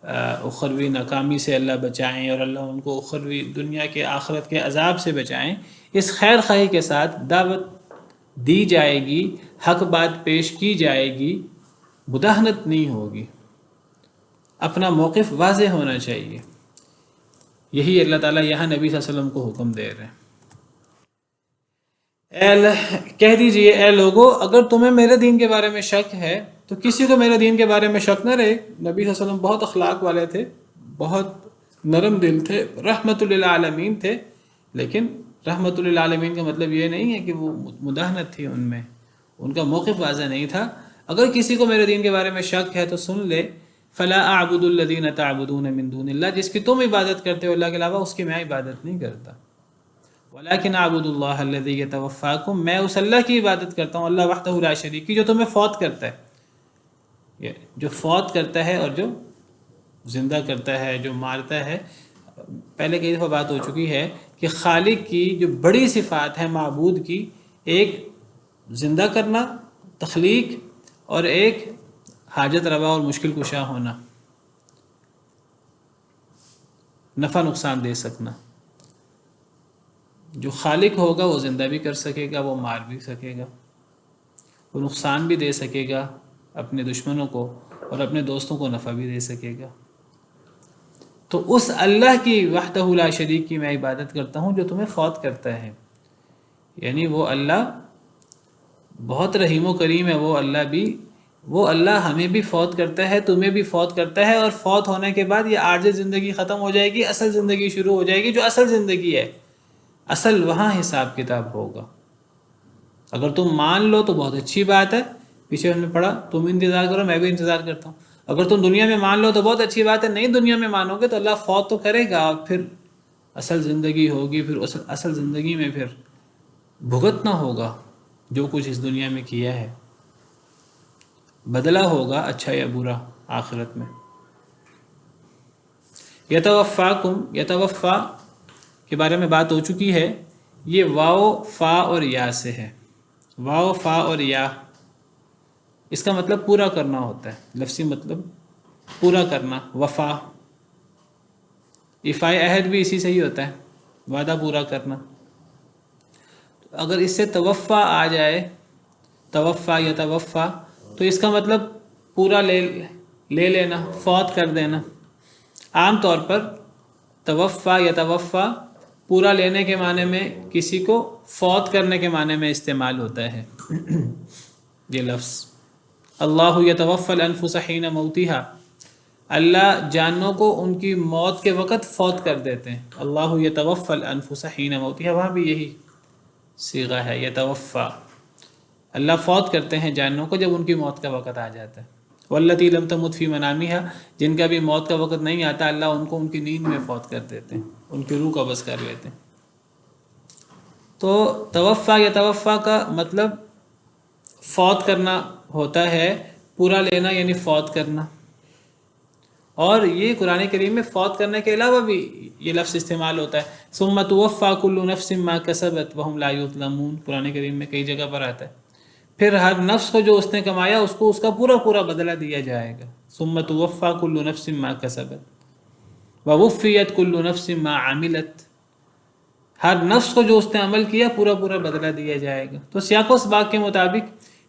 Speaker 1: اخروی ناکامی سے اللہ بچائیں، اور اللہ ان کو اخروی دنیا کے آخرت کے عذاب سے بچائیں۔ اس خیر خواہی کے ساتھ دعوت دی جائے گی، حق بات پیش کی جائے گی، مداہنت نہیں ہوگی، اپنا موقف واضح ہونا چاہیے۔ یہی اللہ تعالیٰ یہاں نبی صلی اللہ علیہ وسلم کو حکم دے رہے ہیں۔ کہہ دیجئے اے لوگو، اگر تمہیں میرے دین کے بارے میں شک ہے تو کسی کو میرے دین کے بارے میں شک نہ رہے۔ نبی صلی اللہ علیہ وسلم بہت اخلاق والے تھے، بہت نرم دل تھے، رحمت للعالمین تھے، لیکن رحمت للعالمین کا مطلب یہ نہیں ہے کہ وہ مداہنت تھی ان میں، ان کا موقف واضح نہیں تھا۔ اگر کسی کو میرے دین کے بارے میں شک ہے تو سن لے، فلا اعبد الذین تعبدون من دون اللہ، جس کی تم عبادت کرتے ہو اللہ کے علاوہ، اس کی میں عبادت نہیں کرتا۔ ولیکن اعبد اللہ الذی یتوفاکم، میں اس اللہ کی عبادت کرتا ہوں، اللہ وحدہ لا شریک کی، جو تمہیں فوت کرتا ہے، جو فوت کرتا ہے اور جو زندہ کرتا ہے، جو مارتا ہے۔ پہلے کئی دفعہ بات ہو چکی ہے کہ خالق کی جو بڑی صفات ہے معبود کی، ایک زندہ کرنا، تخلیق، اور ایک حاجت روا اور مشکل کشا ہونا، نفع نقصان دے سکنا۔ جو خالق ہوگا وہ زندہ بھی کر سکے گا، وہ مار بھی سکے گا، وہ نقصان بھی دے سکے گا اپنے دشمنوں کو، اور اپنے دوستوں کو نفع بھی دے سکے گا۔ تو اس اللہ کی وحدہ لا شریک کی میں عبادت کرتا ہوں جو تمہیں فوت کرتا ہے، یعنی وہ اللہ بہت رحیم و کریم ہے۔ وہ اللہ ہمیں بھی فوت کرتا ہے، تمہیں بھی فوت کرتا ہے، اور فوت ہونے کے بعد یہ عارضی زندگی ختم ہو جائے گی، اصل زندگی شروع ہو جائے گی، جو اصل زندگی ہے، اصل وہاں حساب کتاب ہوگا۔ اگر تم مان لو تو بہت اچھی بات ہے، پیچھے ہم نے پڑھا تم انتظار کرو میں بھی انتظار کرتا ہوں۔ اگر تم دنیا میں مان لو تو بہت اچھی بات ہے، نہیں دنیا میں مانو گے تو اللہ فوت تو کرے گا، اور پھر اصل زندگی ہوگی، پھر اصل زندگی میں پھر بھگتنا ہوگا جو کچھ اس دنیا میں کیا ہے، بدلہ ہوگا اچھا یا برا آخرت میں۔ یتوفاکم، یتوفا کے بارے میں بات ہو چکی ہے، یہ واو فا اور یا سے ہے۔ واو فا اور یا، اس کا مطلب پورا کرنا ہوتا ہے، لفظی مطلب پورا کرنا، وفا، ایفائے عہد بھی اسی سے ہی ہوتا ہے، وعدہ پورا کرنا۔ اگر اس سے توفا آ جائے، توفا یا توفا، تو اس کا مطلب پورا لے لینا، فوت کر دینا۔ عام طور پر توفا یا توفا پورا لینے کے معنی میں، کسی کو فوت کرنے کے معنی میں استعمال ہوتا ہے یہ لفظ۔ اللہ یتوفی الانفس حین موتها، اللہ جانوں کو ان کی موت کے وقت فوت کر دیتے ہیں. اللہ یتوفی الانفس حین موتها، وہاں بھی یہی صیغہ ہے یتوفی. اللہ فوت کرتے ہیں جانوں کو جب ان کی موت کا وقت آ جاتا ہے. واللتی لم تمت فی منامہا، جن کا بھی موت کا وقت نہیں آتا اللہ ان کو ان کی نیند میں فوت کر دیتے ہیں، ان کی روح قبض کر لیتے ہیں. تو توفا یا توفا کا مطلب فوت کرنا ہوتا ہے، پورا لینا یعنی فوت کرنا. اور یہ قرآن کریم میں فوت کرنے کے علاوہ بھی یہ لفظ استعمال ہوتا ہے. ثم توفی کل نفس ما کسبت وہم لا یظلمون، قرآن کریم میں کئی جگہ پر آتا ہے. پھر ہر نفس کو جو اس نے کمایا اس کو اس کا پورا پورا بدلہ دیا جائے گا. ثم توفی کل نفس ما کسبت ووفیت کل نفس ما عملت، ہر نفس کو جو اس نے عمل کیا پورا پورا بدلہ دیا جائے گا. تو سیاق و سباق کے مطابق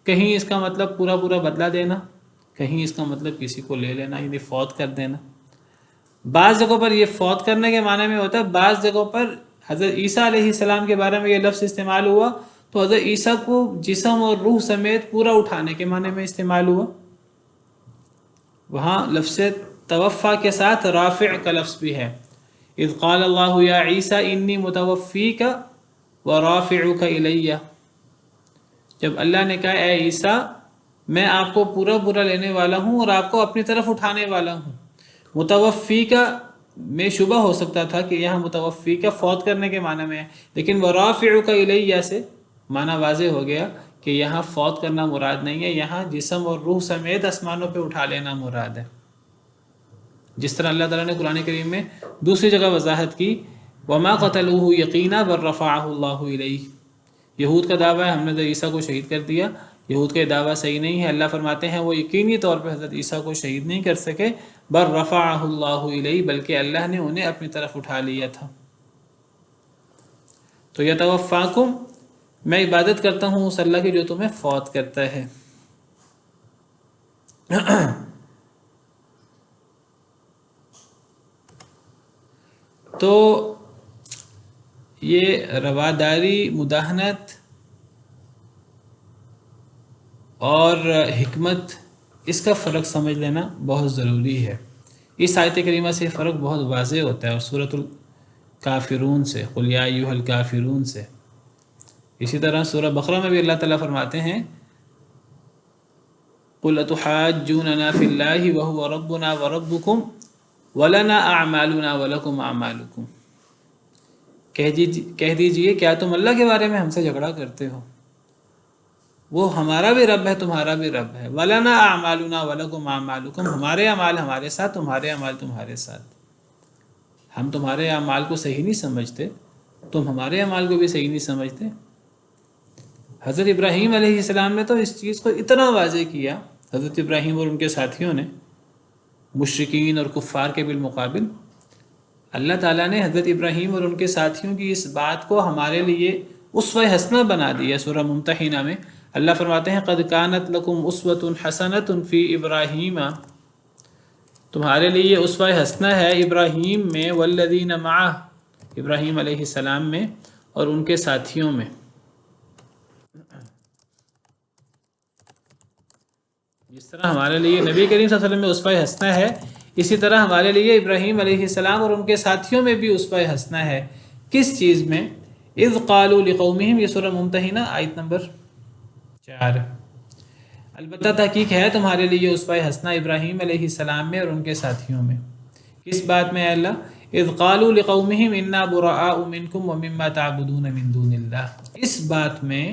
Speaker 1: کہیں اس کا مطلب پورا پورا بدلہ دینا، کہیں اس کا مطلب کسی کو لے لینا یعنی فوت کر دینا. بعض جگہوں پر یہ فوت کرنے کے معنی میں ہوتا ہے، بعض جگہوں پر حضرت عیسیٰ علیہ السلام کے بارے میں یہ لفظ استعمال ہوا تو حضرت عیسیٰ کو جسم اور روح سمیت پورا اٹھانے کے معنی میں استعمال ہوا. وہاں لفظ توفا کے ساتھ رافع کا لفظ بھی ہے. اذ قال اللہ یا عیسیٰ انی متوفیک ورافعک الی، جب اللہ نے کہا اے عیسیٰ میں آپ کو پورا پورا لینے والا ہوں اور آپ کو اپنی طرف اٹھانے والا ہوں. متوفی کا میں شبہ ہو سکتا تھا کہ یہاں متوفی کا فوت کرنے کے معنی میں ہے، لیکن ورافعک الیہ سے معنی واضح ہو گیا کہ یہاں فوت کرنا مراد نہیں ہے، یہاں جسم اور روح سمیت آسمانوں پہ اٹھا لینا مراد ہے. جس طرح اللہ تعالیٰ نے قرآن کریم میں دوسری جگہ وضاحت کی وما قتلوہ یقینا بل رفعہ اللہ الیہ. یہود کا دعویٰ ہے ہم نے حضرت عیسیٰ کو شہید کر دیا، یہود کا دعویٰ صحیح نہیں ہے. اللہ فرماتے ہیں وہ یقینی طور پہ حضرت عیسیٰ کو شہید نہیں کر سکے، بل رفعہ اللہ الیہ، بلکہ اللہ نے انہیں اپنی طرف اٹھا لیا تھا. تو یتوفاکم، میں عبادت کرتا ہوں اس اللہ کی جو تمہیں فوت کرتا ہے. تو یہ رواداری، مداہنت اور حکمت، اس کا فرق سمجھ لینا بہت ضروری ہے. اس آیت کریمہ سے فرق بہت واضح ہوتا ہے اور سورۃ الکافرون سے، قل یا ایھا الکافرون سے. اسی طرح سورہ بقرہ میں بھی اللہ تعالیٰ فرماتے ہیں قل اتحاجوننا فی اللہ وہو ربنا وربکم ولنا اعمالنا ولکم اعمالکم، کہہ دیجئے کیا تم اللہ کے بارے میں ہم سے جھگڑا کرتے ہو، وہ ہمارا بھی رب ہے تمہارا بھی رب ہے. ولنا اعمالنا ولکم اعمالکم، ہمارے اعمال ہمارے ساتھ، تمہارے اعمال تمہارے ساتھ. ہم تمہارے اعمال کو صحیح نہیں سمجھتے، تم ہمارے اعمال کو بھی صحیح نہیں سمجھتے. حضرت ابراہیم علیہ السلام نے تو اس چیز کو اتنا واضح کیا، حضرت ابراہیم اور ان کے ساتھیوں نے، مشرکین اور کفار کے بالمقابل. اللہ تعالیٰ نے حضرت ابراہیم اور ان کے ساتھیوں کی اس بات کو ہمارے لیے اسوہ حسنہ بنا دیا. سورہ ممتحنہ میں اللہ فرماتے ہیں قد کانت لکم اسوۃ حسنۃ فی ابراہیم، تمہارے لیے اسوہ حسنہ ہے ابراہیم میں، والذین معہ، ابراہیم علیہ السلام میں اور ان کے ساتھیوں میں. جس طرح ہمارے لیے نبی کریم صلی اللہ علیہ وسلم میں اسوہ حسنہ ہے، اسی طرح ہمارے لیے ابراہیم علیہ السلام اور ان کے ساتھیوں میں بھی اسوہ حسنہ ہے. کس چیز میں؟ اذ قالوا لقومہم، یہ سورہ ممتحنہ آیت نمبر 4. البتہ تحقیق ہے تمہارے لیے اسوہ حسنہ ابراہیم علیہ السلام میں اور ان کے ساتھیوں میں. کس بات میں اللہ؟ اذ قالوا لقومہم انا براء منکم ومما تعبدون من دون اللہ، اس بات میں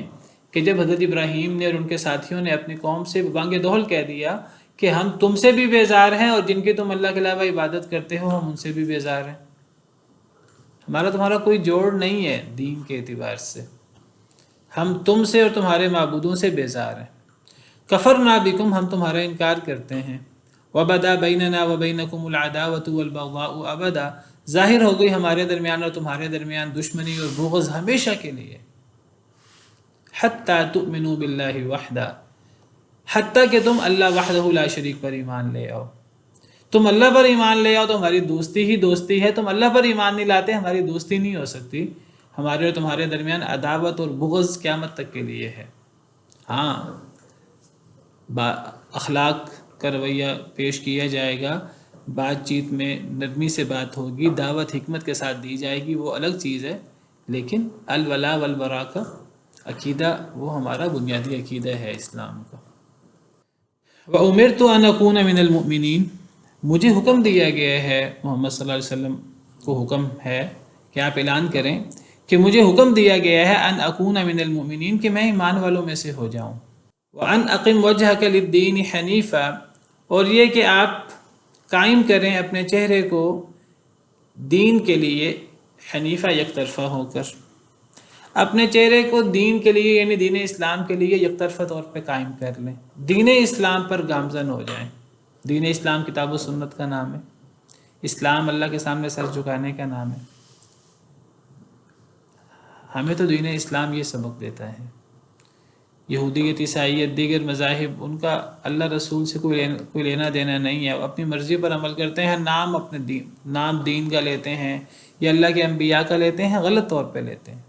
Speaker 1: کہ جب حضرت ابراہیم نے اور ان کے ساتھیوں نے اپنی قوم سے بانگ دہل کہہ دیا کہ ہم تم سے بھی بیزار ہیں اور جن کی تم اللہ کے علاوہ عبادت کرتے ہو ہم ان سے بھی بیزار ہیں. ہمارا تمہارا کوئی جوڑ نہیں ہے دین کے اعتبار سے، ہم تم سے اور تمہارے معبودوں سے بیزار ہیں. کفرنا بکم، ہم تمہارا انکار کرتے ہیں. وبدا بیننا وبینکم العداوۃ والبغضاء ابدا، ظاہر ہو گئی ہمارے درمیان اور تمہارے درمیان دشمنی اور بغض ہمیشہ کے لیے. حتیٰ تؤمنوا باللہ وحدہ، حتیٰ کہ تم اللہ وحدہ لا شریک پر ایمان لے آؤ. تم اللہ پر ایمان لے آؤ تو ہماری دوستی ہی دوستی ہے، تم اللہ پر ایمان نہیں لاتے ہماری دوستی نہیں ہو سکتی. ہمارے اور تمہارے درمیان عداوت اور بغض قیامت تک کے لیے ہے. ہاں اخلاق کا رویہ پیش کیا جائے گا، بات چیت میں نرمی سے بات ہوگی، دعوت حکمت کے ساتھ دی جائے گی، وہ الگ چیز ہے، لیکن الولا والبرا کا عقیدہ وہ ہمارا بنیادی عقیدہ ہے اسلام کا۔ وَأُمِرْتُ أَنْ أَكُونَ مِنَ الْمُؤْمِنِينَ، مجھے حکم دیا گیا ہے، محمد صلی اللہ علیہ وسلم کو حکم ہے کہ آپ اعلان کریں کہ مجھے حکم دیا گیا ہے ان اکون من المؤمنین، کہ میں ایمان والوں میں سے ہو جاؤں۔ وَأَنْ أَقِمْ وَجْهَكَ لِلدِّينِ حَنِيفًا، اور یہ کہ آپ قائم کریں اپنے چہرے کو دین کے لیے حنیفہ یک طرفہ ہو کر، اپنے چہرے کو دین کے لیے یعنی دین اسلام کے لیے یک طرفہ طور پہ قائم کر لیں، دین اسلام پر گامزن ہو جائیں۔ دین اسلام کتاب و سنت کا نام ہے، اسلام اللہ کے سامنے سر جھکانے کا نام ہے۔ ہمیں تو دین اسلام یہ سبق دیتا ہے۔ یہودیت، عیسائیت، دیگر مذاہب، ان کا اللہ رسول سے کوئی لینا دینا نہیں ہے، وہ اپنی مرضی پر عمل کرتے ہیں، نام اپنے نام دین کا لیتے ہیں یا اللہ کے انبیاء کا لیتے ہیں، غلط طور پہ لیتے ہیں۔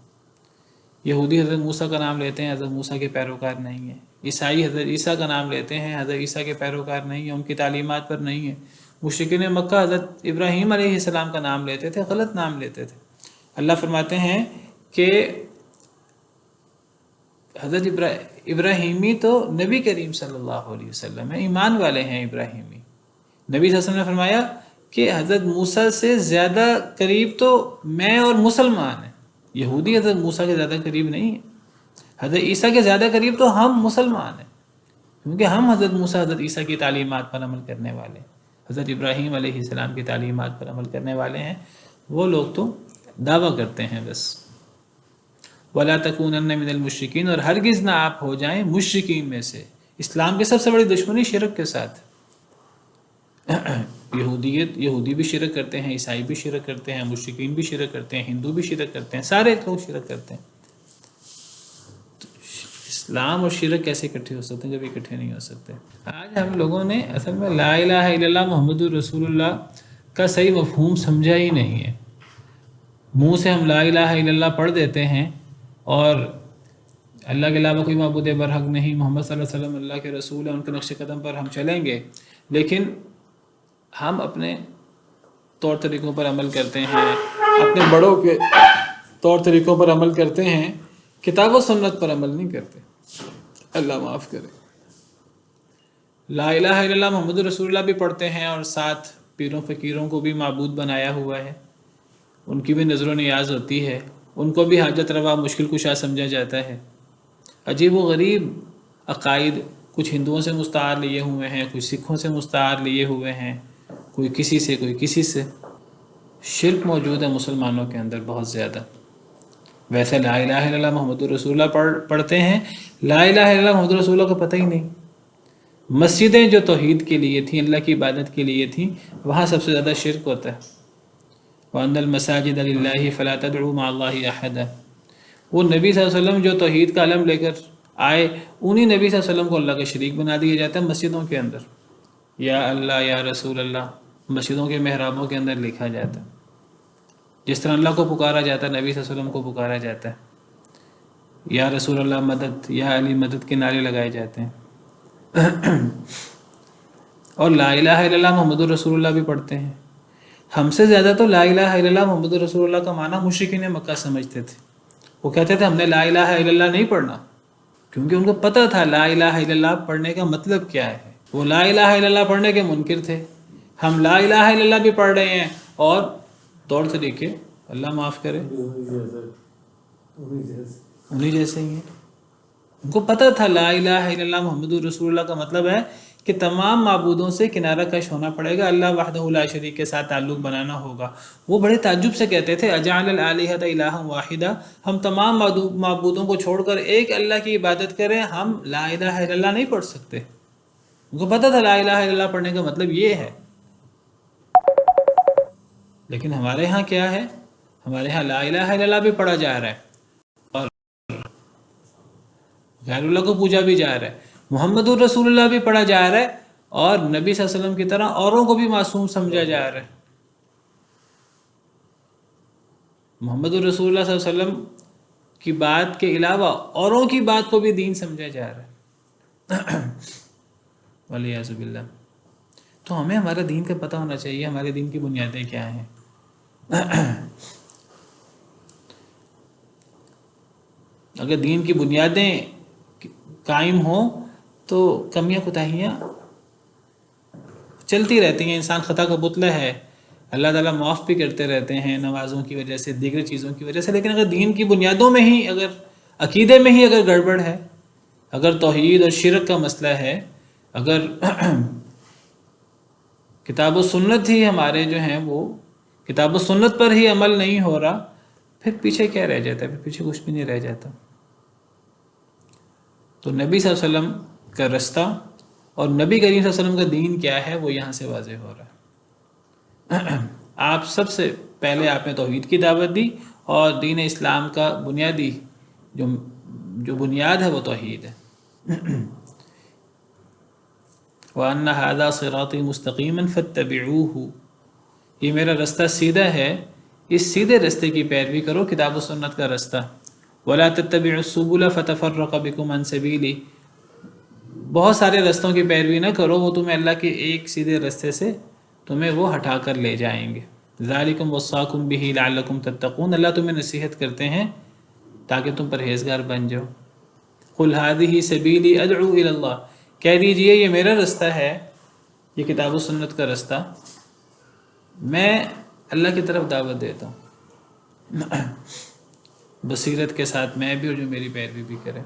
Speaker 1: یہودی حضرت موسیٰ کا نام لیتے ہیں، حضرت موسیٰ کے پیروکار نہیں ہیں۔ عیسائی حضرت عیسیٰ کا نام لیتے ہیں، حضرت عیسیٰ کے پیروکار نہیں ہیں، ان کی تعلیمات پر نہیں ہیں۔ مشرکین مکہ حضرت ابراہیم علیہ السلام کا نام لیتے تھے، غلط نام لیتے تھے۔ اللہ فرماتے ہیں کہ حضرت ابراہیمی تو نبی کریم صلی اللہ علیہ وسلم ہے، ایمان والے ہیں ابراہیمی۔ نبی صلی اللہ علیہ وسلم نے فرمایا کہ حضرت موسیٰ سے زیادہ قریب تو میں اور مسلمان ہیں، یہودی حضرت موسیٰ کے زیادہ قریب نہیں ہے، حضرت عیسیٰ کے زیادہ قریب تو ہم مسلمان ہیں، کیونکہ ہم حضرت موسیٰ حضرت عیسیٰ کی تعلیمات پر عمل کرنے والے ہیں، حضرت ابراہیم علیہ السلام کی تعلیمات پر عمل کرنے والے ہیں۔ وہ لوگ تو دعویٰ کرتے ہیں بس۔ وَلَا تَكُونَنَّ مِنَ الْمُشْرِكِينَ، اور ہرگز نہ آپ ہو جائیں مشرکین میں سے۔ اسلام کی سب سے بڑی دشمنی شرک کے ساتھ، یہودی بھی شرک کرتے ہیں، عیسائی بھی شرک کرتے ہیں، مشرکین بھی شرک کرتے ہیں، ہندو بھی شرک کرتے ہیں، سارے لوگ شرک کرتے ہیں۔ تو اسلام اور شرک کیسے اکٹھے ہو سکتے ہیں جب اکٹھے نہیں ہو سکتے؟ آج ہم لوگوں نے اصل میں لا الہ الا اللہ محمد الرسول اللہ کا صحیح مفہوم سمجھا ہی نہیں ہے۔ منہ سے ہم لا الہ الا اللہ پڑھ دیتے ہیں اور اللہ کے علاوہ کوئی معبود برحق نہیں، محمد صلی اللہ علیہ وسلم اللہ کے رسول ہیں، ان کے نقش قدم پر ہم چلیں گے، لیکن ہم اپنے طور طریقوں پر عمل کرتے ہیں، اپنے بڑوں کے طور طریقوں پر عمل کرتے ہیں، کتاب و سنت پر عمل نہیں کرتے۔ اللہ معاف کرے۔ لا الہ الا اللہ محمد رسول اللہ بھی پڑھتے ہیں اور ساتھ پیروں فقیروں کو بھی معبود بنایا ہوا ہے، ان کی بھی نظر و نیاز ہوتی ہے، ان کو بھی حاجت روا مشکل کشا سمجھا جاتا ہے۔ عجیب و غریب عقائد کچھ ہندوؤں سے مستعار لیے ہوئے ہیں، کچھ سکھوں سے مستعار لیے ہوئے ہیں، کوئی کسی سے کوئی کسی سے۔ شرک موجود ہے مسلمانوں کے اندر بہت زیادہ۔ ویسے لا الہ الا اللہ محمد رسول اللہ پڑھتے ہیں، لا الہ الا اللہ محمد رسول اللہ کو پتہ ہی نہیں۔ مسجدیں جو توحید کے لیے تھیں، اللہ کی عبادت کے لیے تھیں، وہاں سب سے زیادہ شرک ہوتا ہے۔ وَأَنَّ الْمَسَاجِدَ لِلَّهِ فَلَا تَدْعُوا مَعَ اللَّهِ أَحَدًا، وہ نبی صلی اللہ علیہ وسلم جو توحید کا علم لے کر آئے، انہی نبی صلی اللہ علیہ وسلم کو اللہ کا شریک بنا دیا جاتا ہے مسجدوں کے اندر۔ یا اللہ یا رسول اللہ مسجدوں کے محرابوں کے اندر لکھا جاتا ہے، جس طرح اللہ کو پکارا جاتا ہے نبی صلی اللہ علیہ وسلم کو پکارا جاتا ہے۔ یا رسول اللہ مدد، یا علی مدد کے نعرے لگائے جاتے ہیں۔ اور لا الہ الا اللہ محمد رسول اللہ بھی پڑھتے ہیں۔ ہم سے زیادہ تو لا الہ الا اللہ محمد رسول اللہ کا معنی مشرکین مکہ سمجھتے تھے۔ وہ کہتے تھے ہم نے لا الہ الا اللہ نہیں پڑھنا، کیونکہ ان کو پتہ تھا لا الہ الا اللہ پڑھنے کا مطلب کیا ہے۔ وہ لا الہ الا اللہ پڑھنے کے منکر تھے۔ ہم لا الہ الا اللہ بھی پڑھ رہے ہیں اور طور طریقے اللہ معاف کرے انہی جیسے ہی ہیں۔ ان کو پتہ تھا لا الہ الا اللہ محمد رسول اللہ کا مطلب ہے کہ تمام معبودوں سے کنارہ کش ہونا پڑے گا، اللہ وحدہ لا شریک کے ساتھ تعلق بنانا ہوگا۔ وہ بڑے تعجب سے کہتے تھے اجعل الالہۃ الہا واحدا، ہم تمام معبودوں کو چھوڑ کر ایک اللہ کی عبادت کریں، ہم لا الہ الا اللہ نہیں پڑھ سکتے۔ ان کو پتہ تھا لا الہ الا اللہ پڑھنے کا مطلب یہ ہے۔ لیکن ہمارے ہاں کیا ہے؟ ہمارے ہاں لا الہ الا اللہ بھی پڑھا جا رہا ہے اور غیر اللہ کو پوجا بھی جا رہا ہے، محمد الرسول اللہ بھی پڑھا جا رہا ہے، اور نبی صلی اللہ علیہ وسلم کی طرح اوروں کو بھی معصوم سمجھا جا رہا ہے۔ محمد الرسول اللہ صلی اللہ علیہ وسلم کی بات کے علاوہ اوروں کی بات کو بھی دین سمجھا جا رہا ہے۔ وَالْعِيَاذُ بِاللَّہ۔ تو ہمیں ہمارا دین کا پتہ ہونا چاہیے، ہمارے دین کی بنیادیں کیا ہیں۔ اگر دین کی بنیادیں قائم ہوں تو کمیاں کوتاہیاں چلتی رہتی ہیں، انسان خطا کا پتلا ہے، اللہ تعالیٰ معاف بھی کرتے رہتے ہیں نمازوں کی وجہ سے، دیگر چیزوں کی وجہ سے، لیکن اگر دین کی بنیادوں میں ہی، اگر عقیدے میں ہی اگر گڑبڑ ہے، اگر توحید اور شرک کا مسئلہ ہے، اگر کتاب و سنت ہی ہمارے جو ہیں وہ کتاب و سنت پر ہی عمل نہیں ہو رہا، پھر پیچھے کیا رہ جاتا ہے؟ پھر پیچھے کچھ بھی نہیں رہ جاتا۔ تو نبی صلی اللہ علیہ وسلم کا رستہ اور نبی کریم صلی اللہ علیہ وسلم کا دین کیا ہے وہ یہاں سے واضح ہو رہا ہے۔ آپ سب سے پہلے آپ نے توحید کی دعوت دی، اور دین اسلام کا بنیادی جو بنیاد ہے وہ توحید ہے۔ وَأَنَّ هَذَا صِرَاطِي مُسْتَقِيمًا فَاتَّبِعُوهُ، یہ میرا رستہ سیدھا ہے، اس سیدھے رستے کی پیروی کرو، کتاب و سنت کا رستہ۔ وَلَا تَتَّبِعُوا السُّبُلَ فَتَفَرَّقَ بِكُمْ عَنْ سَبِيلِهِ، بہت سارے رستوں کی پیروی نہ کرو، وہ تمہیں اللہ کے ایک سیدھے رستے سے تمہیں وہ ہٹا کر لے جائیں گے۔ ذَلِكُمْ وَصَّاكُمْ بِهِ لَعَلَّكُمْ تَتَّقُونَ، اللہ تمہیں نصیحت کرتے ہیں تاکہ تم پرہیزگار بن جاؤ۔ قُلْ هَذِهِ سَبِيلِي أَدْعُو إِلَى اللَّهِ، کہہ دیجئے یہ میرا رستہ ہے، یہ کتاب و سنت کا رستہ، میں اللہ کی طرف دعوت دیتا ہوں، بصیرت کے ساتھ میں بھی اور جو میری پیروی بھی کرے۔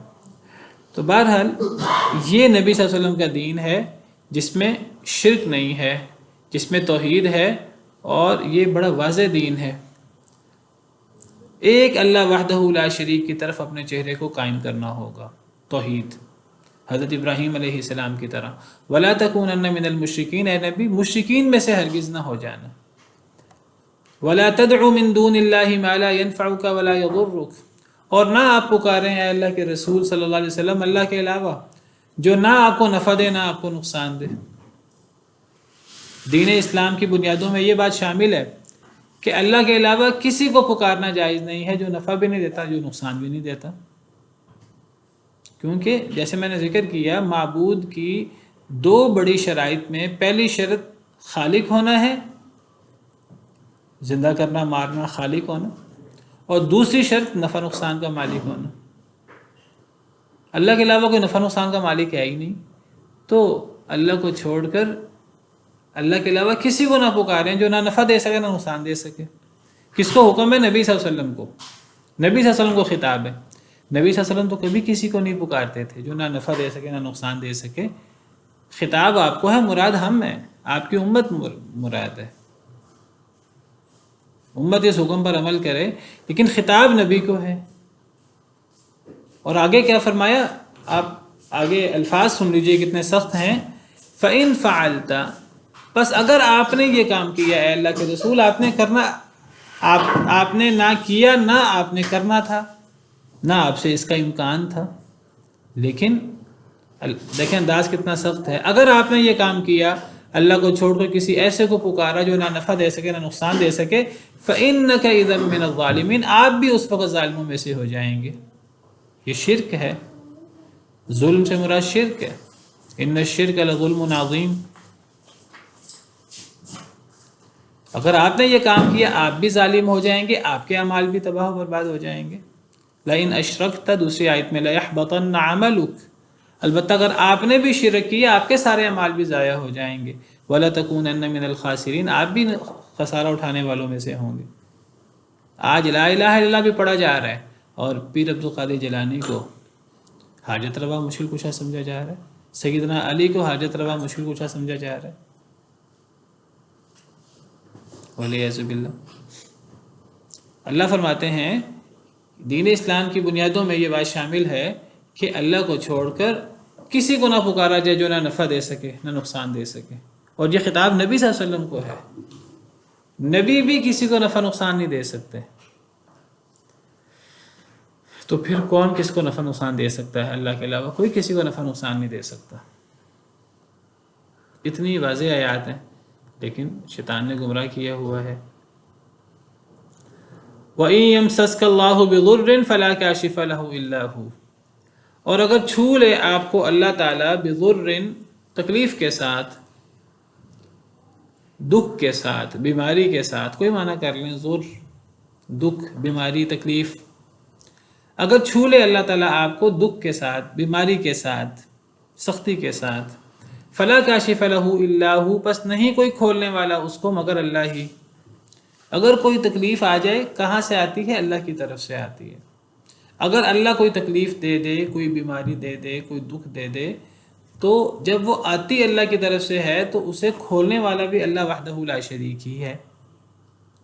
Speaker 1: تو بہرحال یہ نبی صلی اللہ علیہ وسلم کا دین ہے جس میں شرک نہیں ہے، جس میں توحید ہے، اور یہ بڑا واضح دین ہے۔ ایک اللہ وحدہ لا شریک کی طرف اپنے چہرے کو قائم کرنا ہوگا، توحید، حضرت ابراہیم علیہ السلام کی طرح۔ وَلَا تَكُونَنَّ مِنَ الْمُشْرِكِينَ، اے نبی مشرکین میں سے ہرگز نہ ہو جانا۔ وَلَا تَدْعُ مِن دُونِ اللَّهِ مَا لَا يَنْفَعُكَ وَلَا يَضُرُّكَ، اور نہ آپ پکاریں اے اللہ کے رسول صلی اللہ علیہ وسلم اللہ کے علاوہ جو نہ آپ کو نفع دے نہ آپ کو نقصان دے۔ دین اسلام کی بنیادوں میں یہ بات شامل ہے کہ اللہ کے علاوہ کسی کو پکارنا جائز نہیں ہے، جو نفع بھی نہیں دیتا، جو نقصان بھی نہیں دیتا، کیونکہ جیسے میں نے ذکر کیا معبود کی دو بڑی شرائط میں پہلی شرط خالق ہونا ہے، زندہ کرنا مارنا خالق ہونا، اور دوسری شرط نفع نقصان کا مالک ہونا۔ اللہ کے علاوہ کوئی نفع نقصان کا مالک ہے ہی نہیں، تو اللہ کو چھوڑ کر اللہ کے علاوہ کسی کو نہ پکاریں جو نہ نفع دے سکے نہ نقصان دے سکے۔ کس کو حکم ہے؟ نبی صلی اللہ علیہ وسلم کو، نبی صلی اللہ علیہ وسلم کو خطاب ہے۔ نبی صلی اللہ علیہ وسلم تو کبھی کسی کو نہیں پکارتے تھے جو نہ نفع دے سکے نہ نقصان دے سکے۔ خطاب آپ کو ہے، مراد ہم ہیں، آپ کی امت مراد ہے، امت اس حکم پر عمل کرے، لیکن خطاب نبی کو ہے۔ اور آگے کیا فرمایا؟ آپ آگے الفاظ سن لیجئے کتنے سخت ہیں۔ فَإِن فَعَلْتَ، بس اگر آپ نے یہ کام کیا اے اللہ کے رسول، آپ نے کرنا، آپ نے نہ کیا، نہ آپ نے کرنا تھا، نہ آپ سے اس کا امکان تھا، لیکن دیکھیں انداز کتنا سخت ہے۔ اگر آپ نے یہ کام کیا، اللہ کو چھوڑ کر کسی ایسے کو پکارا جو نہ نفع دے سکے نہ نقصان دے سکے، فَإِنَّكَ إِذًا مِّنَ الظَّالِمِينَ، آپ بھی اس وقت ظالموں میں سے ہو جائیں گے۔ یہ شرک ہے، ظلم سے مراد شرک ہے۔ إِنَّ الشِّرْكَ لَظُلْمٌ عَظِيمٌ، اگر آپ نے یہ کام کیا آپ بھی ظالم ہو جائیں گے، آپ کے اعمال بھی تباہ و برباد ہو جائیں گے۔ لَإِنْ أَشْرَكْتَ، دوسری آیت میں لَيَحْبَطَنَّ عَمَلُكَ، البتہ اگر آپ نے بھی شرک کیا آپ کے سارے اعمال بھی ضائع ہو جائیں گے۔ وَلَتَكُونَنَّ مِنَ الْخَاسِرِينَ، آپ بھی خسارہ اٹھانے والوں میں سے ہوں گے۔ آج لا الہ الا اللہ بھی پڑھا جا رہا ہے، اور پیر عبدالقادر جیلانی کو حاجت روا مشکل کشا سمجھا جا رہا ہے، سیدنا علی کو حاجت روا مشکل کشا سمجھا جا رہا ہے، والعیاذ باللہ۔ اللہ فرماتے ہیں دین اسلام کی بنیادوں میں یہ بات شامل ہے کہ اللہ کو چھوڑ کر کسی کو نہ پکارا جائے جو نہ نفع دے سکے نہ نقصان دے سکے، اور یہ خطاب نبی صلی اللہ علیہ وسلم کو ہے۔ نبی بھی کسی کو نفع نقصان نہیں دے سکتے، تو پھر کون کس کو نفع نقصان دے سکتا ہے؟ اللہ کے علاوہ کوئی کسی کو نفع نقصان نہیں دے سکتا۔ اتنی واضح آیات ہیں، لیکن شیطان نے گمراہ کیا ہوا ہے۔ وَإِن يَمْسَسْكَ اللَّهُ بِضُرٍّ فَلَا كَاشِفَ لَهُ إِلَّا هُوَ، اور اگر چھو لے آپ کو اللہ تعالیٰ بضر، تکلیف کے ساتھ، دکھ کے ساتھ، بیماری کے ساتھ، کوئی معنی کر لیں، زور، دکھ، بیماری، تکلیف، اگر چھو لے اللہ تعالیٰ آپ کو دکھ کے ساتھ، بیماری کے ساتھ، سختی کے ساتھ، فلا کاشف لہ الا ہو، پس نہیں کوئی کھولنے والا اس کو مگر اللہ ہی۔ اگر کوئی تکلیف آ جائے کہاں سے آتی ہے؟ اللہ کی طرف سے آتی ہے۔ اگر اللہ کوئی تکلیف دے دے، کوئی بیماری دے دے، کوئی دکھ دے دے، تو جب وہ آتی اللہ کی طرف سے ہے تو اسے کھولنے والا بھی اللہ وحدہ لا شریک ہی ہے۔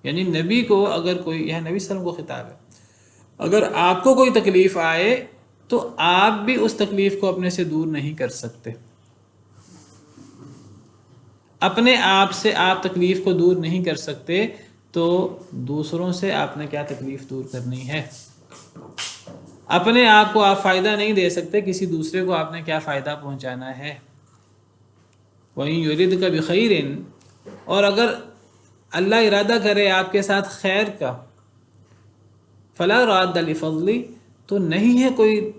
Speaker 1: یعنی نبی کو اگر کوئی، یہ نبی صلی اللہ علیہ وسلم کو خطاب ہے، اگر آپ کو کوئی تکلیف آئے تو آپ بھی اس تکلیف کو اپنے سے دور نہیں کر سکتے، اپنے آپ سے آپ تکلیف کو دور نہیں کر سکتے، تو دوسروں سے آپ نے کیا تکلیف دور کرنی ہے؟ اپنے آپ کو آپ فائدہ نہیں دے سکتے، کسی دوسرے کو آپ نے کیا فائدہ پہنچانا ہے؟ وَإِن يُرِدْكَ بِخَيْرٍ، اور اگر اللہ ارادہ کرے آپ کے ساتھ خیر کا، فَلَا رَادَّ لِفَضْلِ، تو نہیں ہے کوئی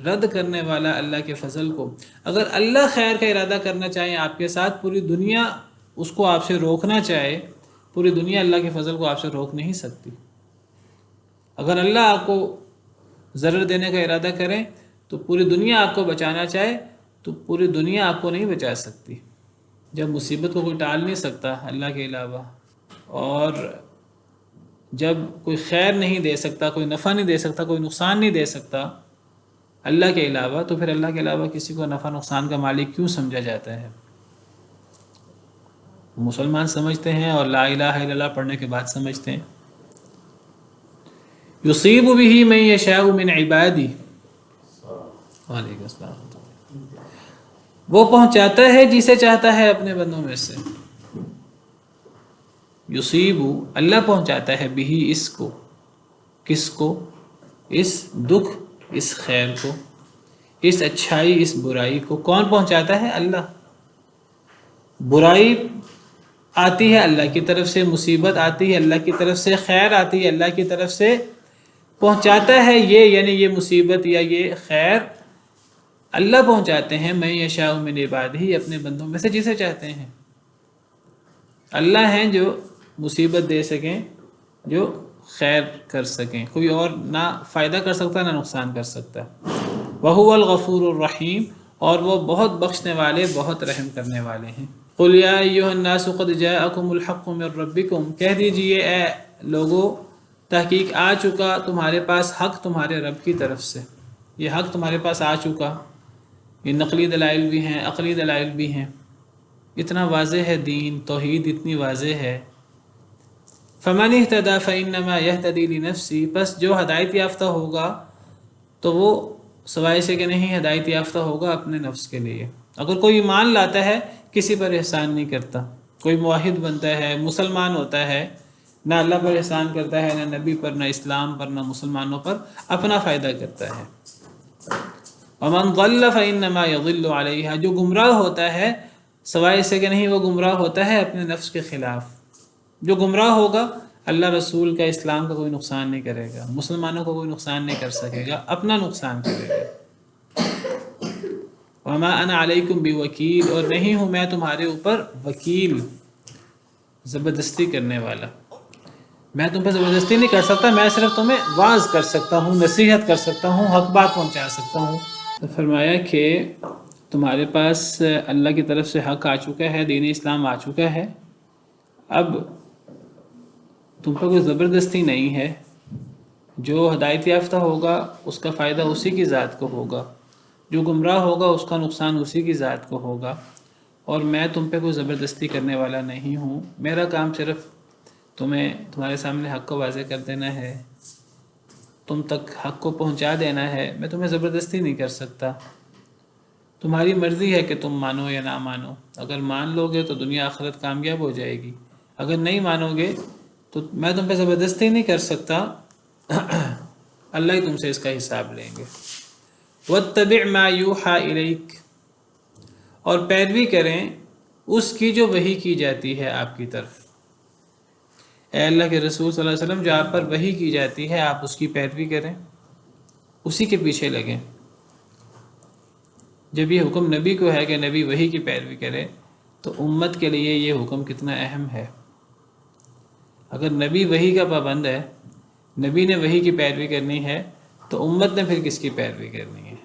Speaker 1: رد کرنے والا اللہ کے فضل کو۔ اگر اللہ خیر کا ارادہ کرنا چاہے آپ کے ساتھ، پوری دنیا اس کو آپ سے روکنا چاہے، پوری دنیا اللہ کے فضل کو آپ سے روک نہیں سکتی۔ اگر اللہ آپ کو ضرر دینے کا ارادہ کرے تو پوری دنیا آپ کو بچانا چاہے تو پوری دنیا آپ کو نہیں بچا سکتی۔ جب مصیبت کو کوئی ٹال نہیں سکتا اللہ کے علاوہ، اور جب کوئی خیر نہیں دے سکتا، کوئی نفع نہیں دے سکتا، کوئی نقصان نہیں دے سکتا اللہ کے علاوہ، تو پھر اللہ کے علاوہ کسی کو نفع نقصان کا مالک کیوں سمجھا جاتا ہے؟ مسلمان سمجھتے ہیں اور لا الہ الا اللہ پڑھنے کے بعد سمجھتے ہیں۔ یصیب به من یشاء من عبادی، وعلیکم السلام، وہ پہنچاتا ہے جسے چاہتا ہے اپنے بندوں میں سے۔ یصیب، اللہ پہنچاتا ہے، بھی اس کو، کس کو؟ اس دکھ، اس خیر کو، اس اچھائی، اس برائی کو کون پہنچاتا ہے؟ اللہ۔ برائی آتی ہے اللہ کی طرف سے، مصیبت آتی ہے اللہ کی طرف سے، خیر آتی ہے اللہ کی طرف سے، پہنچاتا ہے یہ، یعنی یہ مصیبت یا یہ خیر اللہ پہنچاتے ہیں، من یشاء من عبادہ، اپنے بندوں میں سے جسے چاہتے ہیں۔ اللہ ہیں جو مصیبت دے سکیں، جو خیر کر سکیں، کوئی اور نہ فائدہ کر سکتا نہ نقصان کر سکتا۔ وَهُوَ الْغَفُورُ الرَّحِيمُ، اور وہ بہت بخشنے والے، بہت رحم کرنے والے ہیں۔ قُلْ يَا أَيُّهَا النَّاسُ قَدْ جَاءَكُمُ الْحَقُّ مِنْ رَبِّكُمْ، کہہ دیجئے اے لوگو، تحقیق آ چکا تمہارے پاس حق تمہارے رب کی طرف سے۔ یہ حق تمہارے پاس آ چکا، یہ نقلی دلائل بھی ہیں، عقلی دلائل بھی ہیں، اتنا واضح ہے دین، توحید اتنی واضح ہے۔ فَمَنِ اهْتَدَى فَإِنَّمَا يَهْتَدِي لِنَفْسِهِ، پس جو ہدایت یافتہ ہوگا تو وہ سوائے سے کہ نہیں ہدایت یافتہ ہوگا اپنے نفس کے لیے۔ اگر کوئی ایمان لاتا ہے کسی پر احسان نہیں کرتا، کوئی موحد بنتا ہے، مسلمان ہوتا ہے، نہ اللہ پر احسان کرتا ہے، نہ نبی پر، نہ اسلام پر، نہ مسلمانوں پر، اپنا فائدہ کرتا ہے۔ وَمَنْ ضَلَّ فَإِنَّمَا يَضِلُّ عَلَيْهَا، جو گمراہ ہوتا ہے سوائے سے کہ نہیں وہ گمراہ ہوتا ہے اپنے نفس کے خلاف۔ جو گمراہ ہوگا اللہ رسول کا، اسلام کا کوئی نقصان نہیں کرے گا، مسلمانوں کو کوئی نقصان نہیں کر سکے گا، اپنا نقصان کرے گا۔ وَمَا أَنَا عَلَيْكُمْ بِوَكِيلٍ، اور نہیں ہوں میں تمہارے اوپر وکیل، زبردستی کرنے والا۔ میں تم پہ زبردستی نہیں کر سکتا، میں صرف تمہیں واعظ کر سکتا ہوں، نصیحت کر سکتا ہوں، حق بات پہنچا سکتا ہوں۔ فرمایا کہ تمہارے پاس اللہ کی طرف سے حق آ چکا ہے، دین اسلام آ چکا ہے، اب تم پہ کوئی زبردستی نہیں ہے۔ جو ہدایت یافتہ ہوگا اس کا فائدہ اسی کی ذات کو ہوگا، جو گمراہ ہوگا اس کا نقصان اسی کی ذات کو ہوگا، اور میں تم پہ کوئی زبردستی کرنے والا نہیں ہوں۔ میرا کام صرف تمہارے سامنے حق کو واضح کر دینا ہے، تم تک حق کو پہنچا دینا ہے، میں تمہیں زبردستی نہیں کر سکتا۔ تمہاری مرضی ہے کہ تم مانو یا نہ مانو، اگر مان لو گے تو دنیا آخرت کامیاب ہو جائے گی، اگر نہیں مانو گے تو میں تم پہ زبردستی نہیں کر سکتا، اللہ ہی تم سے اس کا حساب لیں گے۔ وَاتَّبِعْ مَا يُوحَى إِلَيْكَ، اور پیروی کریں اس کی جو وحی کی جاتی ہے آپ کی طرف۔ اے اللہ کے رسول صلی اللہ علیہ وسلم، جو آپ پر وحی کی جاتی ہے آپ اس کی پیروی کریں، اسی کے پیچھے لگیں۔ جب یہ حکم نبی کو ہے کہ نبی وحی کی پیروی کرے تو امت کے لیے یہ حکم کتنا اہم ہے۔ اگر نبی وحی کا پابند ہے، نبی نے وحی کی پیروی کرنی ہے، تو امت نے پھر کس کی پیروی کرنی ہے؟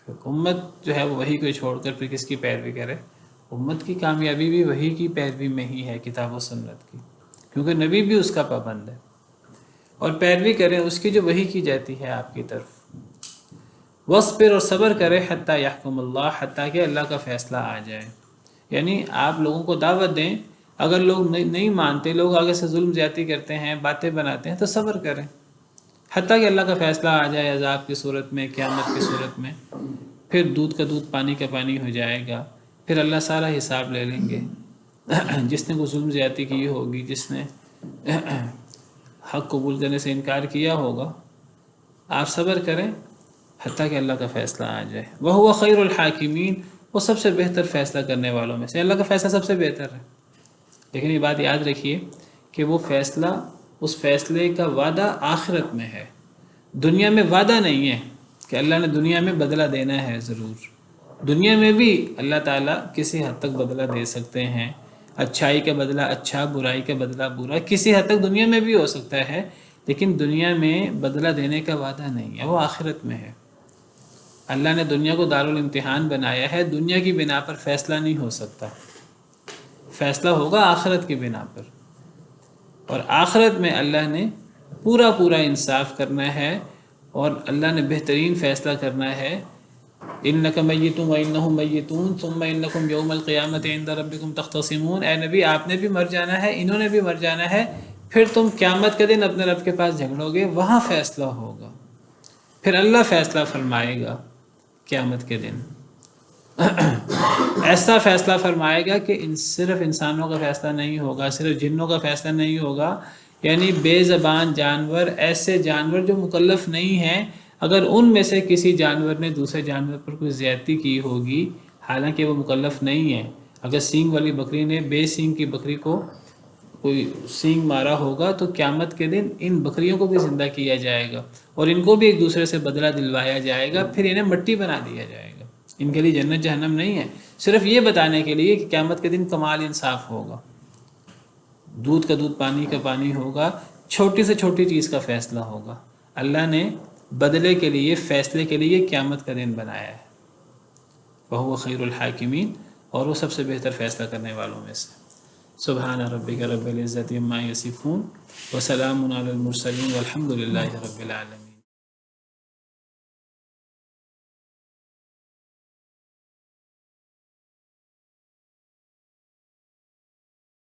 Speaker 1: پھر امت جو ہے وہ وحی کو چھوڑ کر پھر کس کی پیروی کرے؟ امت کی کامیابی بھی وحی کی پیروی میں ہی ہے، کتاب و سنت کی، کیونکہ نبی بھی اس کا پابند ہے، اور پیروی کریں اس کی جو وحی کی جاتی ہے آپ کی طرف۔ وصبر، اور صبر کرے، حتیٰ یحکم اللہ، حتیٰ کہ اللہ کا فیصلہ آ جائے۔ یعنی آپ لوگوں کو دعوت دیں، اگر لوگ نہیں مانتے، لوگ آگے سے ظلم زیادتی کرتے ہیں، باتیں بناتے ہیں، تو صبر کریں حتیٰ کہ اللہ کا فیصلہ آ جائے، عذاب کی صورت میں، قیامت کی صورت میں۔ پھر دودھ کا دودھ پانی کا پانی ہو جائے گا، پھر اللہ سارا حساب لے لیں گے۔ جس نے کوئی ظلم زیادتی کی ہوگی، جس نے حق قبول کرنے سے انکار کیا ہوگا، آپ صبر کریں حتیٰ کہ اللہ کا فیصلہ آ جائے۔ وَهُوَ خَيْرُ الْحَاكِمِينَ، وہ سب سے بہتر فیصلہ کرنے والوں میں سے، اللہ کا فیصلہ سب سے بہتر ہے۔ لیکن یہ بات یاد رکھیے کہ وہ فیصلہ، اس فیصلے کا وعدہ آخرت میں ہے، دنیا میں وعدہ نہیں ہے کہ اللہ نے دنیا میں بدلہ دینا ہے۔ ضرور دنیا میں بھی اللہ تعالیٰ کسی حد تک بدلہ دے سکتے ہیں، اچھائی کا بدلہ اچھا، برائی کا بدلہ برا، کسی حد تک دنیا میں بھی ہو سکتا ہے، لیکن دنیا میں بدلہ دینے کا وعدہ نہیں ہے، وہ آخرت میں ہے۔ اللہ نے دنیا کو دارالامتحان بنایا ہے، دنیا کی بنا پر فیصلہ نہیں ہو سکتا، فیصلہ ہوگا آخرت کی بنا پر، اور آخرت میں اللہ نے پورا انصاف کرنا ہے، اور اللہ نے بہترین فیصلہ کرنا ہے۔ انک میت و انہم میتون ثم انکم یوم القیامت عند ربکم تختصمون، اے نبی آپ نے بھی مر جانا ہے، انہوں نے بھی مر جانا ہے، پھر تم قیامت کے دن اپنے رب کے پاس جھگڑو گے، وہاں فیصلہ ہوگا، پھر اللہ فیصلہ فرمائے گا قیامت کے دن۔ ایسا فیصلہ فرمائے گا کہ صرف انسانوں کا فیصلہ نہیں ہوگا، صرف جنوں کا فیصلہ نہیں ہوگا، یعنی بے زبان جانور، ایسے جانور جو مکلف نہیں ہیں، اگر ان میں سے کسی جانور نے دوسرے جانور پر کوئی زیادتی کی ہوگی، حالانکہ وہ مکلف نہیں ہے، اگر سینگ والی بکری نے بے سینگ کی بکری کو کوئی سینگ مارا ہوگا، تو قیامت کے دن ان بکریوں کو بھی زندہ کیا جائے گا، اور ان کو بھی ایک دوسرے سے بدلہ دلوایا جائے گا، پھر انہیں مٹی بنا دیا جائے گا۔ ان کے لیے جنت جہنم نہیں ہے، صرف یہ بتانے کے لیے کہ قیامت کے دن کمال انصاف ہوگا، دودھ کا دودھ پانی کا پانی ہوگا، چھوٹی سے چھوٹی چیز کا فیصلہ ہوگا۔ اللہ نے بدلے کے لیے، فیصلے کے لیے قیامت کا دن بنایا ہے۔ وَهُوَ خَيْرُ الْحَاكِمِينَ، اور وہ سب سے بہتر فیصلہ کرنے والوں میں سے۔ سبحان ربک رب العزت عما یصفون، وسلام علی المرسلین، والحمد للہ رب العالمین۔